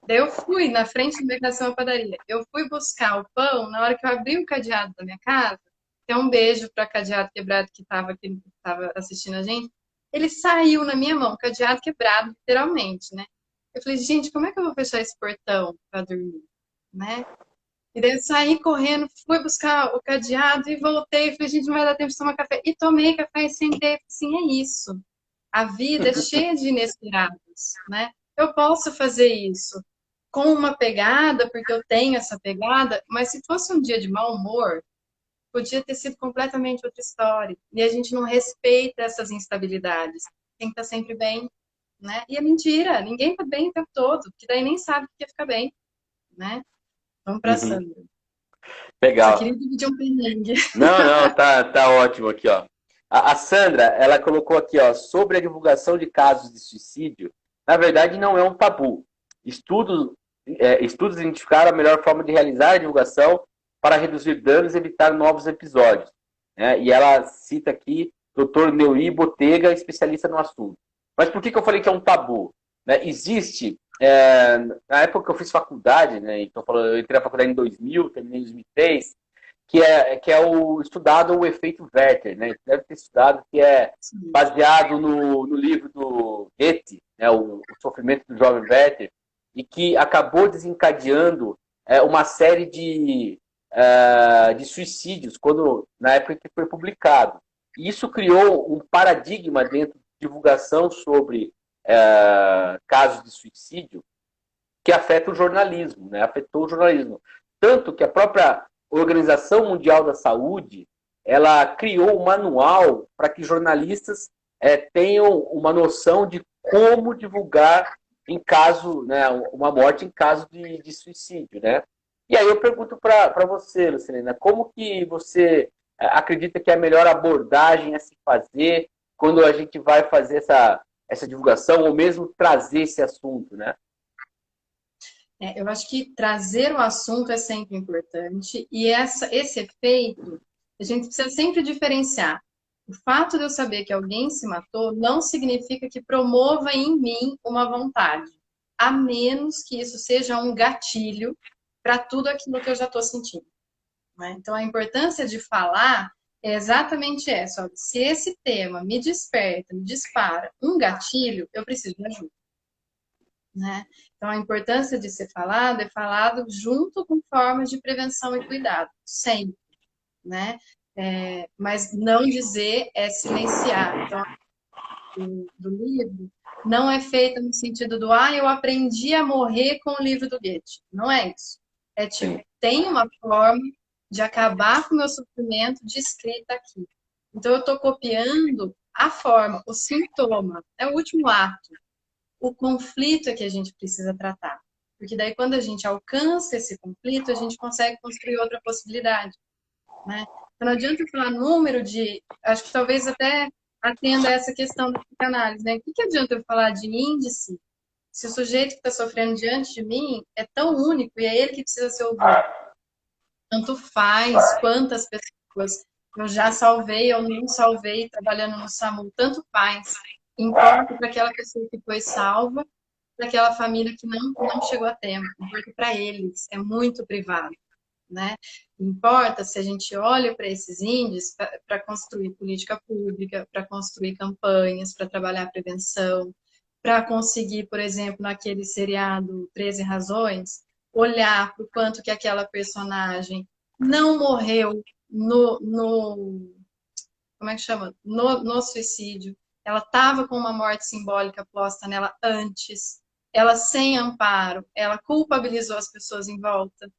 Daí eu fui na frente da minha casa, uma padaria. Eu fui buscar o pão, na hora que eu abri o cadeado da minha casa, tem um beijo para cadeado quebrado que estava aqui, que estava assistindo a gente. Ele saiu na minha mão, cadeado quebrado, literalmente, né? Eu falei, gente, como é que eu vou fechar esse portão para dormir, né? E daí eu saí correndo, fui buscar o cadeado e voltei. Falei, gente, não vai dar tempo de tomar café. E tomei café e sentei. Assim, é isso. A vida é cheia de inesperados, né? Eu posso fazer isso com uma pegada, porque eu tenho essa pegada, mas se fosse um dia de mau humor, podia ter sido completamente outra história. E a gente não respeita essas instabilidades. Tem que estar sempre bem, né? E é mentira, ninguém está bem o tempo todo, que daí nem sabe o que é ficar bem, né? Vamos para Uhum. Sandra. Só Legal. queria dividir um perrengue. Não, tá ótimo aqui, ó. A Sandra, ela colocou aqui, ó, sobre a divulgação de casos de suicídio. Na verdade, não é um tabu. Estudos identificaram a melhor forma de realizar a divulgação para reduzir danos e evitar novos episódios, né? E ela cita aqui Dr. Neuri Botega, especialista no assunto. Mas por que eu falei que é um tabu? Né? Existe, na época que eu fiz faculdade, né? Então, eu entrei na faculdade em 2000, terminei em 2003, que é o estudado o efeito Werther, né? Deve ter estudado, que é baseado no livro do Goethe, né? O Sofrimento do Jovem Werther, e que acabou desencadeando uma série de suicídios na época que foi publicado. E isso criou um paradigma dentro de divulgação sobre casos de suicídio que afeta o jornalismo, né? Afetou o jornalismo. Tanto que a própria Organização Mundial da Saúde ela criou um manual para que jornalistas tenham uma noção de como divulgar em caso, né, uma morte em caso de suicídio, né? E aí eu pergunto para você, Lucilena, como que você acredita que é a melhor abordagem a se fazer quando a gente vai fazer essa divulgação ou mesmo trazer esse assunto, né? Eu acho que trazer o assunto é sempre importante e esse efeito a gente precisa sempre diferenciar. O fato de eu saber que alguém se matou não significa que promova em mim uma vontade, a menos que isso seja um gatilho para tudo aquilo que eu já estou sentindo, né? Então, a importância de falar é exatamente essa. Ó, se esse tema me desperta, me dispara um gatilho, eu preciso de ajuda, né? Então, a importância de ser falado é falado junto com formas de prevenção e cuidado, sempre, né? Mas não dizer é silenciar. Então, do livro não é feita no sentido do eu aprendi a morrer com o livro do Goethe. Não é isso. É tipo, Sim. tem uma forma de acabar com o meu sofrimento descrita aqui. Então, eu estou copiando a forma, o sintoma, é o último ato. O conflito é que a gente precisa tratar. Porque daí, quando a gente alcança esse conflito, a gente consegue construir outra possibilidade. né? Então, não adianta eu falar número de... Acho que talvez até atenda a essa questão da psicanálise, né? O que adianta eu falar de índice se o sujeito que está sofrendo diante de mim é tão único e é ele que precisa ser ouvido? Tanto faz quantas pessoas eu já salvei ou não salvei trabalhando no SAMU, tanto faz. Importa para aquela pessoa que foi salva, para aquela família que não chegou a tempo. Importa para eles, é muito privado, né? Importa se a gente olha para esses índices para construir política pública, para construir campanhas, para trabalhar a prevenção, para conseguir, por exemplo, naquele seriado 13 Razões, olhar para o quanto que aquela personagem não morreu como é que chama? No suicídio. Ela estava com uma morte simbólica posta nela antes. Ela, sem amparo, ela culpabilizou as pessoas em volta,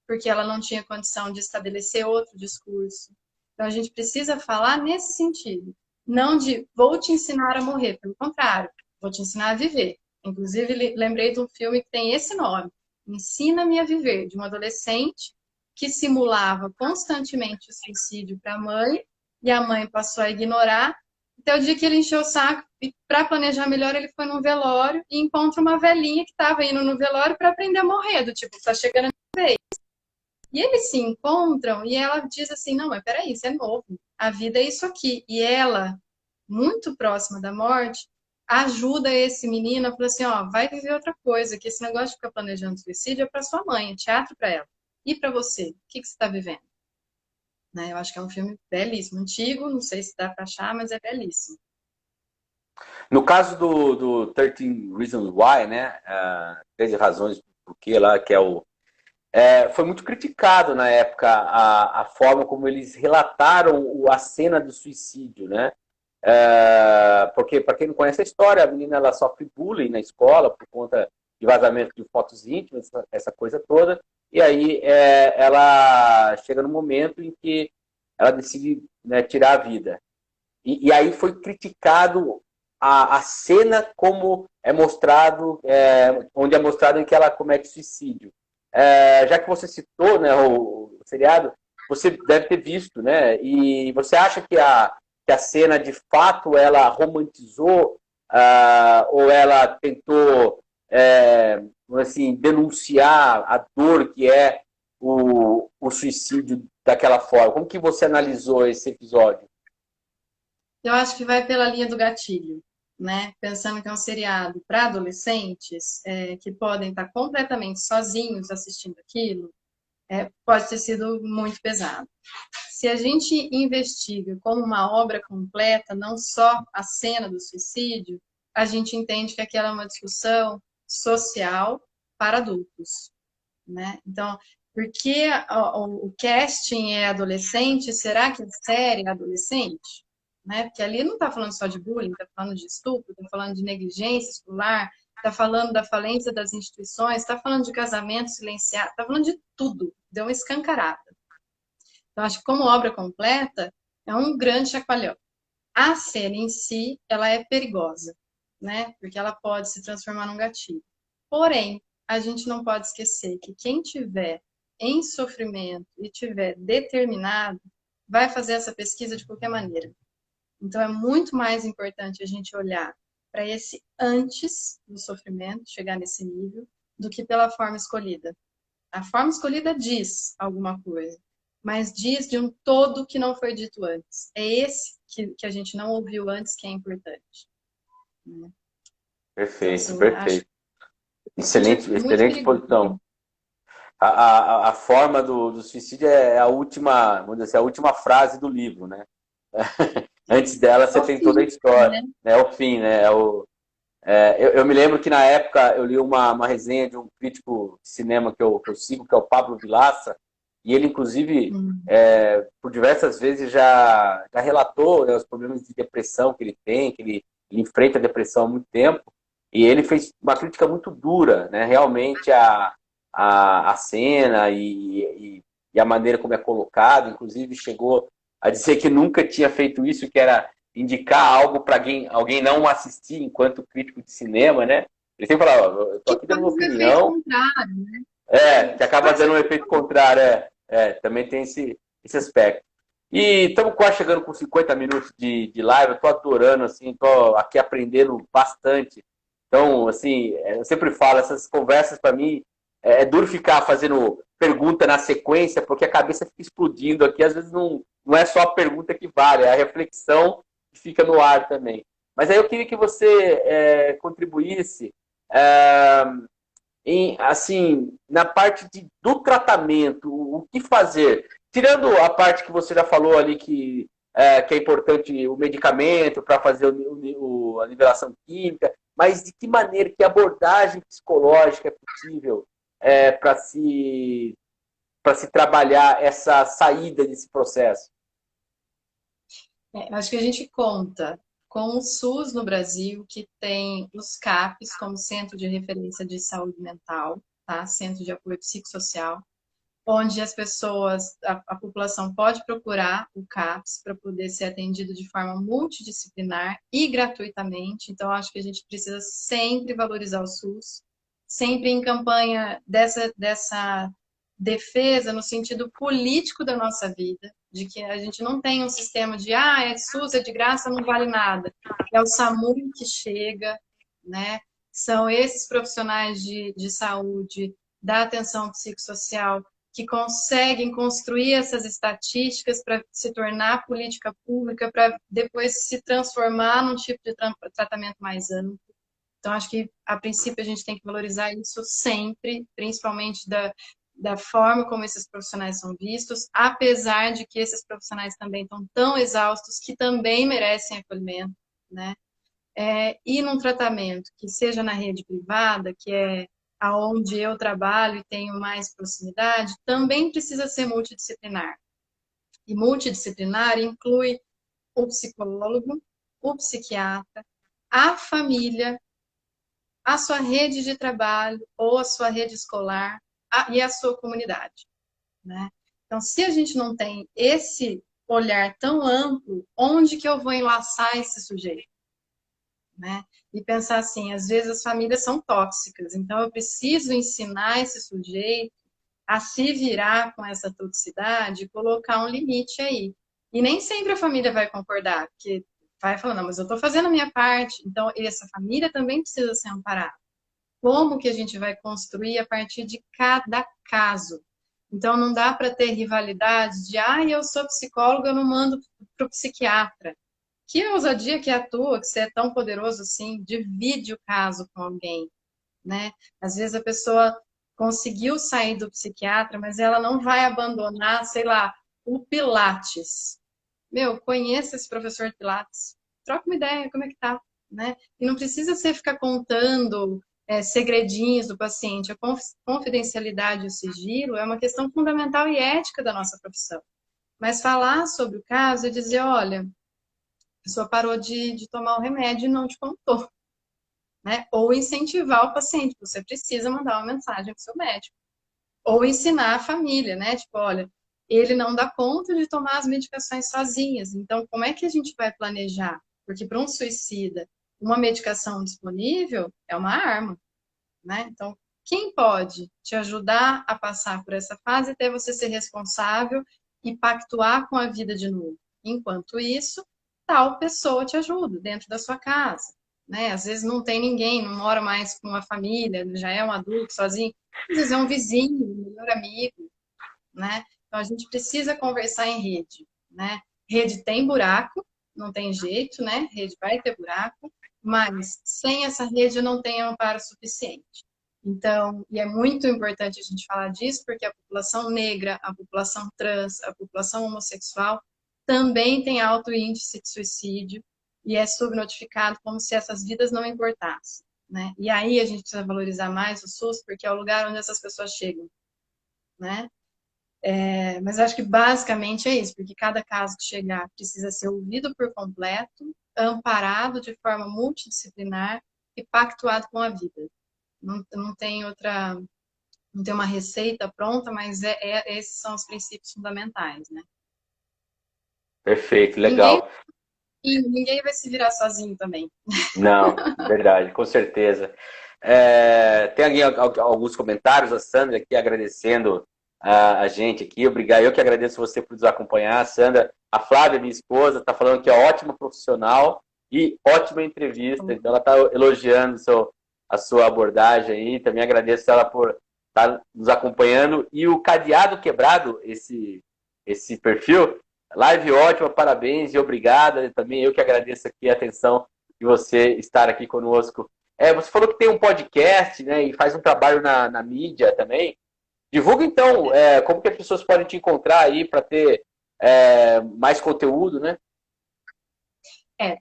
porque ela não tinha condição de estabelecer outro discurso. Então, a gente precisa falar nesse sentido. Não de vou te ensinar a morrer, pelo contrário, vou te ensinar a viver. Inclusive, lembrei de um filme que tem esse nome, Ensina-me a Viver, de uma adolescente que simulava constantemente o suicídio para a mãe, e a mãe passou a ignorar, até o dia que ele encheu o saco, e para planejar melhor, ele foi num velório e encontra uma velhinha que estava indo no velório para aprender a morrer, do tipo, tá chegando a vez. E eles se encontram e ela diz assim, não, mas peraí, isso é novo. A vida é isso aqui. E ela, muito próxima da morte, ajuda esse menino a falar assim, ó, vai viver outra coisa, que esse negócio de ficar planejando suicídio é para sua mãe, é teatro para ela. E para você? O que você está vivendo? Né? Eu acho que é um filme belíssimo, antigo, não sei se dá para achar, mas é belíssimo. No caso do 13 Reasons Why, né? 13 razões por que lá, que é o foi muito criticado na época a forma como eles relataram a cena do suicídio, né? Porque, para quem não conhece a história, a menina ela sofre bullying na escola por conta de vazamento de fotos íntimas, essa coisa toda, e aí ela chega no momento em que ela decide, né, tirar a vida. E aí foi criticado a cena como é mostrado, onde é mostrado em que ela comete suicídio. Já que você citou, né, o seriado, você deve ter visto, né? E você acha que a cena, de fato, ela romantizou ou ela tentou, assim, denunciar a dor que é o suicídio daquela forma? Como que você analisou esse episódio? Eu acho que vai pela linha do gatilho, né? Pensando que é um seriado para adolescentes que podem estar completamente sozinhos assistindo aquilo, pode ter sido muito pesado. Se a gente investiga como uma obra completa, não só a cena do suicídio, a gente entende que aquela é uma discussão social para adultos, né? Então, por que o casting é adolescente? Será que a série é adolescente? Né? Porque ali não está falando só de bullying, está falando de estupro, está falando de negligência escolar, está falando da falência das instituições, está falando de casamento silenciado, está falando de tudo, deu uma escancarada. Então, acho que como obra completa, é um grande chacoalhão. A cena em si, ela é perigosa, né? Porque ela pode se transformar num gatilho. Porém, a gente não pode esquecer que quem tiver em sofrimento e tiver determinado, vai fazer essa pesquisa de qualquer maneira. Então, é muito mais importante a gente olhar para esse antes do sofrimento, chegar nesse nível, do que pela forma escolhida. A forma escolhida diz alguma coisa, mas diz de um todo que não foi dito antes. É esse que a gente não ouviu antes que é importante. Perfeito, Então, assim, perfeito. Excelente, é muito excelente perigoso. posição. A forma do suicídio é a última, vamos dizer assim, a última frase do livro, né? Antes dela, É você o tem toda a fim, história. né? É o fim, né? Eu me lembro que na época eu li uma resenha de um crítico de cinema que eu sigo, que é o Pablo Vilaça, e ele, inclusive, por diversas vezes já relatou, né, os problemas de depressão que ele tem, que ele enfrenta a depressão há muito tempo, e ele fez uma crítica muito dura, né? Realmente a cena e a maneira como é colocado, inclusive chegou a dizer que nunca tinha feito isso, que era indicar algo para alguém não assistir enquanto crítico de cinema, né? Ele sempre falava, eu tô Que aqui dando faz uma o efeito opinião, contrário. que acaba Faz o dando um efeito efeito contrário, também tem esse aspecto. E estamos quase chegando com 50 minutos de live, eu estou adorando, assim, estou aqui aprendendo bastante. Então, assim, eu sempre falo, essas conversas para mim, é duro ficar fazendo pergunta na sequência, porque a cabeça fica explodindo aqui, às vezes não é só a pergunta que vale, é a reflexão que fica no ar também. Mas aí eu queria que você contribuísse assim, na parte do tratamento, o que fazer? Tirando a parte que você já falou ali que é importante o medicamento para fazer a nivelação química, mas de que maneira, que abordagem psicológica é possível para se trabalhar essa saída desse processo? Acho que a gente conta com o SUS no Brasil, que tem os CAPs como Centro de Referência de Saúde Mental, tá? Centro de Apoio Psicossocial, onde as pessoas, a população pode procurar o CAPS para poder ser atendido de forma multidisciplinar e gratuitamente. Então, acho que a gente precisa sempre valorizar o SUS, sempre em campanha dessa defesa no sentido político da nossa vida, de que a gente não tem um sistema de SUS, é de graça, não vale nada. É o SAMU que chega, né? São esses profissionais de saúde, da atenção psicossocial, que conseguem construir essas estatísticas para se tornar política pública, para depois se transformar num tipo de tratamento mais amplo. Então, acho que, a princípio, a gente tem que valorizar isso sempre, principalmente da forma como esses profissionais são vistos, apesar de que esses profissionais também estão tão exaustos que também merecem acolhimento, né? E num tratamento que seja na rede privada, que é aonde eu trabalho e tenho mais proximidade, também precisa ser multidisciplinar. E multidisciplinar inclui o psicólogo, o psiquiatra, a família, a sua rede de trabalho ou a sua rede escolar e a sua comunidade, né? Então, se a gente não tem esse olhar tão amplo, onde que eu vou enlaçar esse sujeito, né? E pensar assim, às vezes as famílias são tóxicas, então eu preciso ensinar esse sujeito a se virar com essa toxicidade e colocar um limite aí. E nem sempre a família vai concordar, porque vai falar, não, mas eu estou fazendo a minha parte, então essa família também precisa ser amparada. Como que a gente vai construir a partir de cada caso? Então não dá para ter rivalidade de, eu sou psicóloga, eu não mando para o psiquiatra. Que ousadia que é a tua, que você é tão poderoso assim, divide o caso com alguém, né? Às vezes a pessoa conseguiu sair do psiquiatra, mas ela não vai abandonar, sei lá, o Pilates. Meu, conheça esse professor de Pilates, troca uma ideia, como é que tá, né? E não precisa você ficar contando segredinhos do paciente. A confidencialidade e o sigilo é uma questão fundamental e ética da nossa profissão. Mas falar sobre o caso e dizer, olha, a pessoa parou de tomar o remédio e não te contou, né? Ou incentivar o paciente, você precisa mandar uma mensagem para o seu médico. Ou ensinar a família, né? Tipo, olha, ele não dá conta de tomar as medicações sozinhas, então como é que a gente vai planejar? Porque para um suicida, uma medicação disponível é uma arma, né? Então, quem pode te ajudar a passar por essa fase até você ser responsável e pactuar com a vida de novo? Enquanto isso, tal pessoa te ajuda dentro da sua casa, né? Às vezes não tem ninguém, não mora mais com a família, já é um adulto sozinho, às vezes é um vizinho, um melhor amigo, né? Então a gente precisa conversar em rede, né? Rede tem buraco, não tem jeito, né? Rede vai ter buraco, mas sem essa rede não tem amparo suficiente. Então, e é muito importante a gente falar disso, porque a população negra, a população trans, a população homossexual também tem alto índice de suicídio e é subnotificado como se essas vidas não importassem, né? E aí a gente precisa valorizar mais o SUS, porque é o lugar onde essas pessoas chegam, né? Mas acho que basicamente é isso, porque cada caso que chegar precisa ser ouvido por completo, amparado de forma multidisciplinar e pactuado com a vida. Não tem outra, não tem uma receita pronta, mas esses são os princípios fundamentais, né? Perfeito, Ninguém, legal. ninguém vai se virar sozinho também. Não, verdade, com certeza. Tem alguns comentários, a Sandra aqui agradecendo a gente aqui. Obrigado. Eu que agradeço você por nos acompanhar, Sandra. A Flávia, minha esposa, está falando que é ótima profissional e ótima entrevista. Então, ela está elogiando a sua abordagem aí. Também agradeço ela por estar nos acompanhando. E o Cadeado Quebrado, esse perfil, live ótima, parabéns e obrigada. Também eu que agradeço aqui a atenção de você estar aqui conosco. Você falou que tem um podcast, né, e faz um trabalho na mídia também. Divulga, então, como que as pessoas podem te encontrar aí para ter mais conteúdo, né?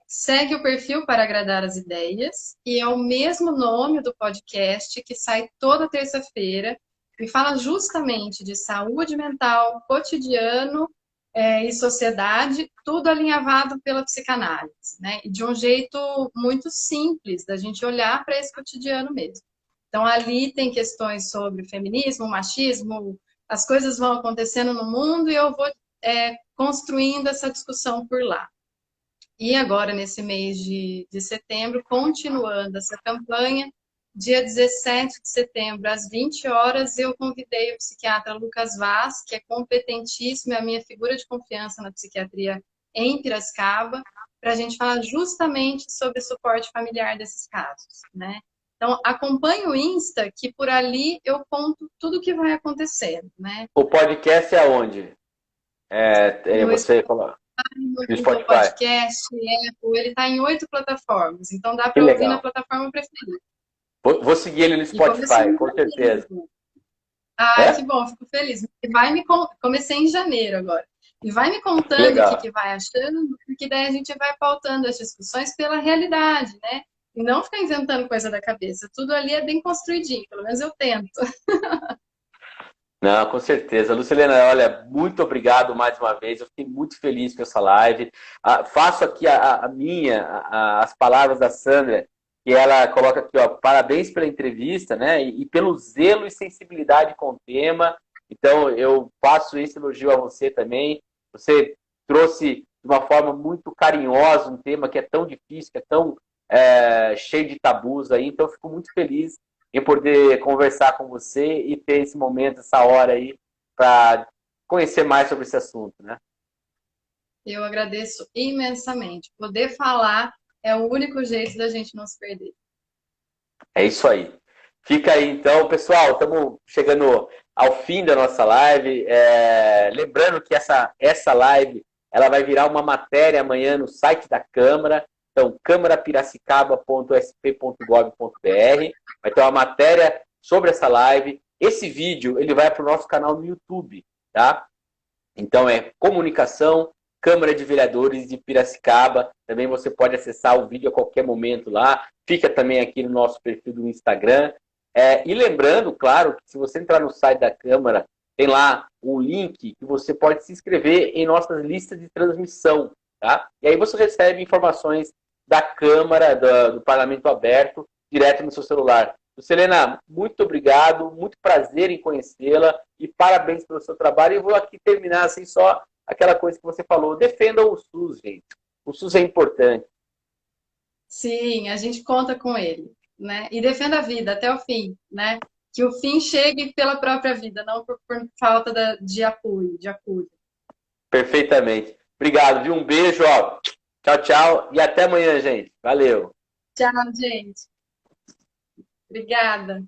Segue o perfil Para Agradar as Ideias, e é o mesmo nome do podcast que sai toda terça-feira e fala justamente de saúde mental, cotidiano e sociedade, tudo alinhavado pela psicanálise, né? E de um jeito muito simples da gente olhar para esse cotidiano mesmo. Então, ali tem questões sobre feminismo, machismo, as coisas vão acontecendo no mundo e eu vou construindo essa discussão por lá. E agora, nesse mês de setembro, continuando essa campanha, dia 17 de setembro, às 20 horas, eu convidei o psiquiatra Lucas Vaz, que é competentíssimo, é a minha figura de confiança na psiquiatria em Piracicaba, para a gente falar justamente sobre suporte familiar desses casos, né? Então, acompanhe o Insta, que por ali eu conto tudo o que vai acontecendo, né? O podcast é aonde? Você falou. No Google Spotify. Podcast, Apple, ele está em 8 plataformas, então dá Que para ouvir na legal. plataforma preferida. Vou seguir ele no Spotify, com certeza. Que bom, fico feliz. Comecei em janeiro agora. E vai me contando legal. o que vai achando, porque daí a gente vai pautando as discussões pela realidade, né? E não ficar inventando coisa da cabeça. Tudo ali é bem construidinho, pelo menos eu tento. Não, com certeza. Lucilena, olha, muito obrigado mais uma vez. Eu fiquei muito feliz com essa live. Faço aqui as palavras da Sandra, que ela coloca aqui, ó, parabéns pela entrevista, né? E pelo zelo e sensibilidade com o tema. Então, eu faço esse elogio a você também. Você trouxe de uma forma muito carinhosa um tema que é tão difícil, que é tão cheio de tabus aí. Então, eu fico muito feliz em poder conversar com você e ter esse momento, essa hora aí, para conhecer mais sobre esse assunto, né? Eu agradeço imensamente. Poder falar é o único jeito da gente não se perder. É isso aí. Fica aí, então, pessoal, estamos chegando ao fim da nossa live. Lembrando que essa live ela vai virar uma matéria amanhã no site da Câmara. Então, câmarapiracicaba.sp.gov.br. Vai ter uma matéria sobre essa live. Esse vídeo ele vai para o nosso canal no YouTube, tá? Então, Comunicação, Câmara de Vereadores de Piracicaba. Também você pode acessar o vídeo a qualquer momento lá. Fica também aqui no nosso perfil do Instagram. E lembrando, claro, que se você entrar no site da Câmara, tem lá um link que você pode se inscrever em nossas listas de transmissão, tá? E aí você recebe informações da Câmara, do Parlamento Aberto, direto no seu celular. Lucilena, muito obrigado, muito prazer em conhecê-la e parabéns pelo seu trabalho. E vou aqui terminar assim só aquela coisa que você falou. Defendam o SUS, gente. O SUS é importante. Sim, a gente conta com ele, né? E defenda a vida até o fim, né? Que o fim chegue pela própria vida, não por falta de apoio, de apoio. Perfeitamente. Obrigado, viu? Um beijo, ó. Tchau, tchau. E até amanhã, gente. Valeu. Tchau, gente. Obrigada.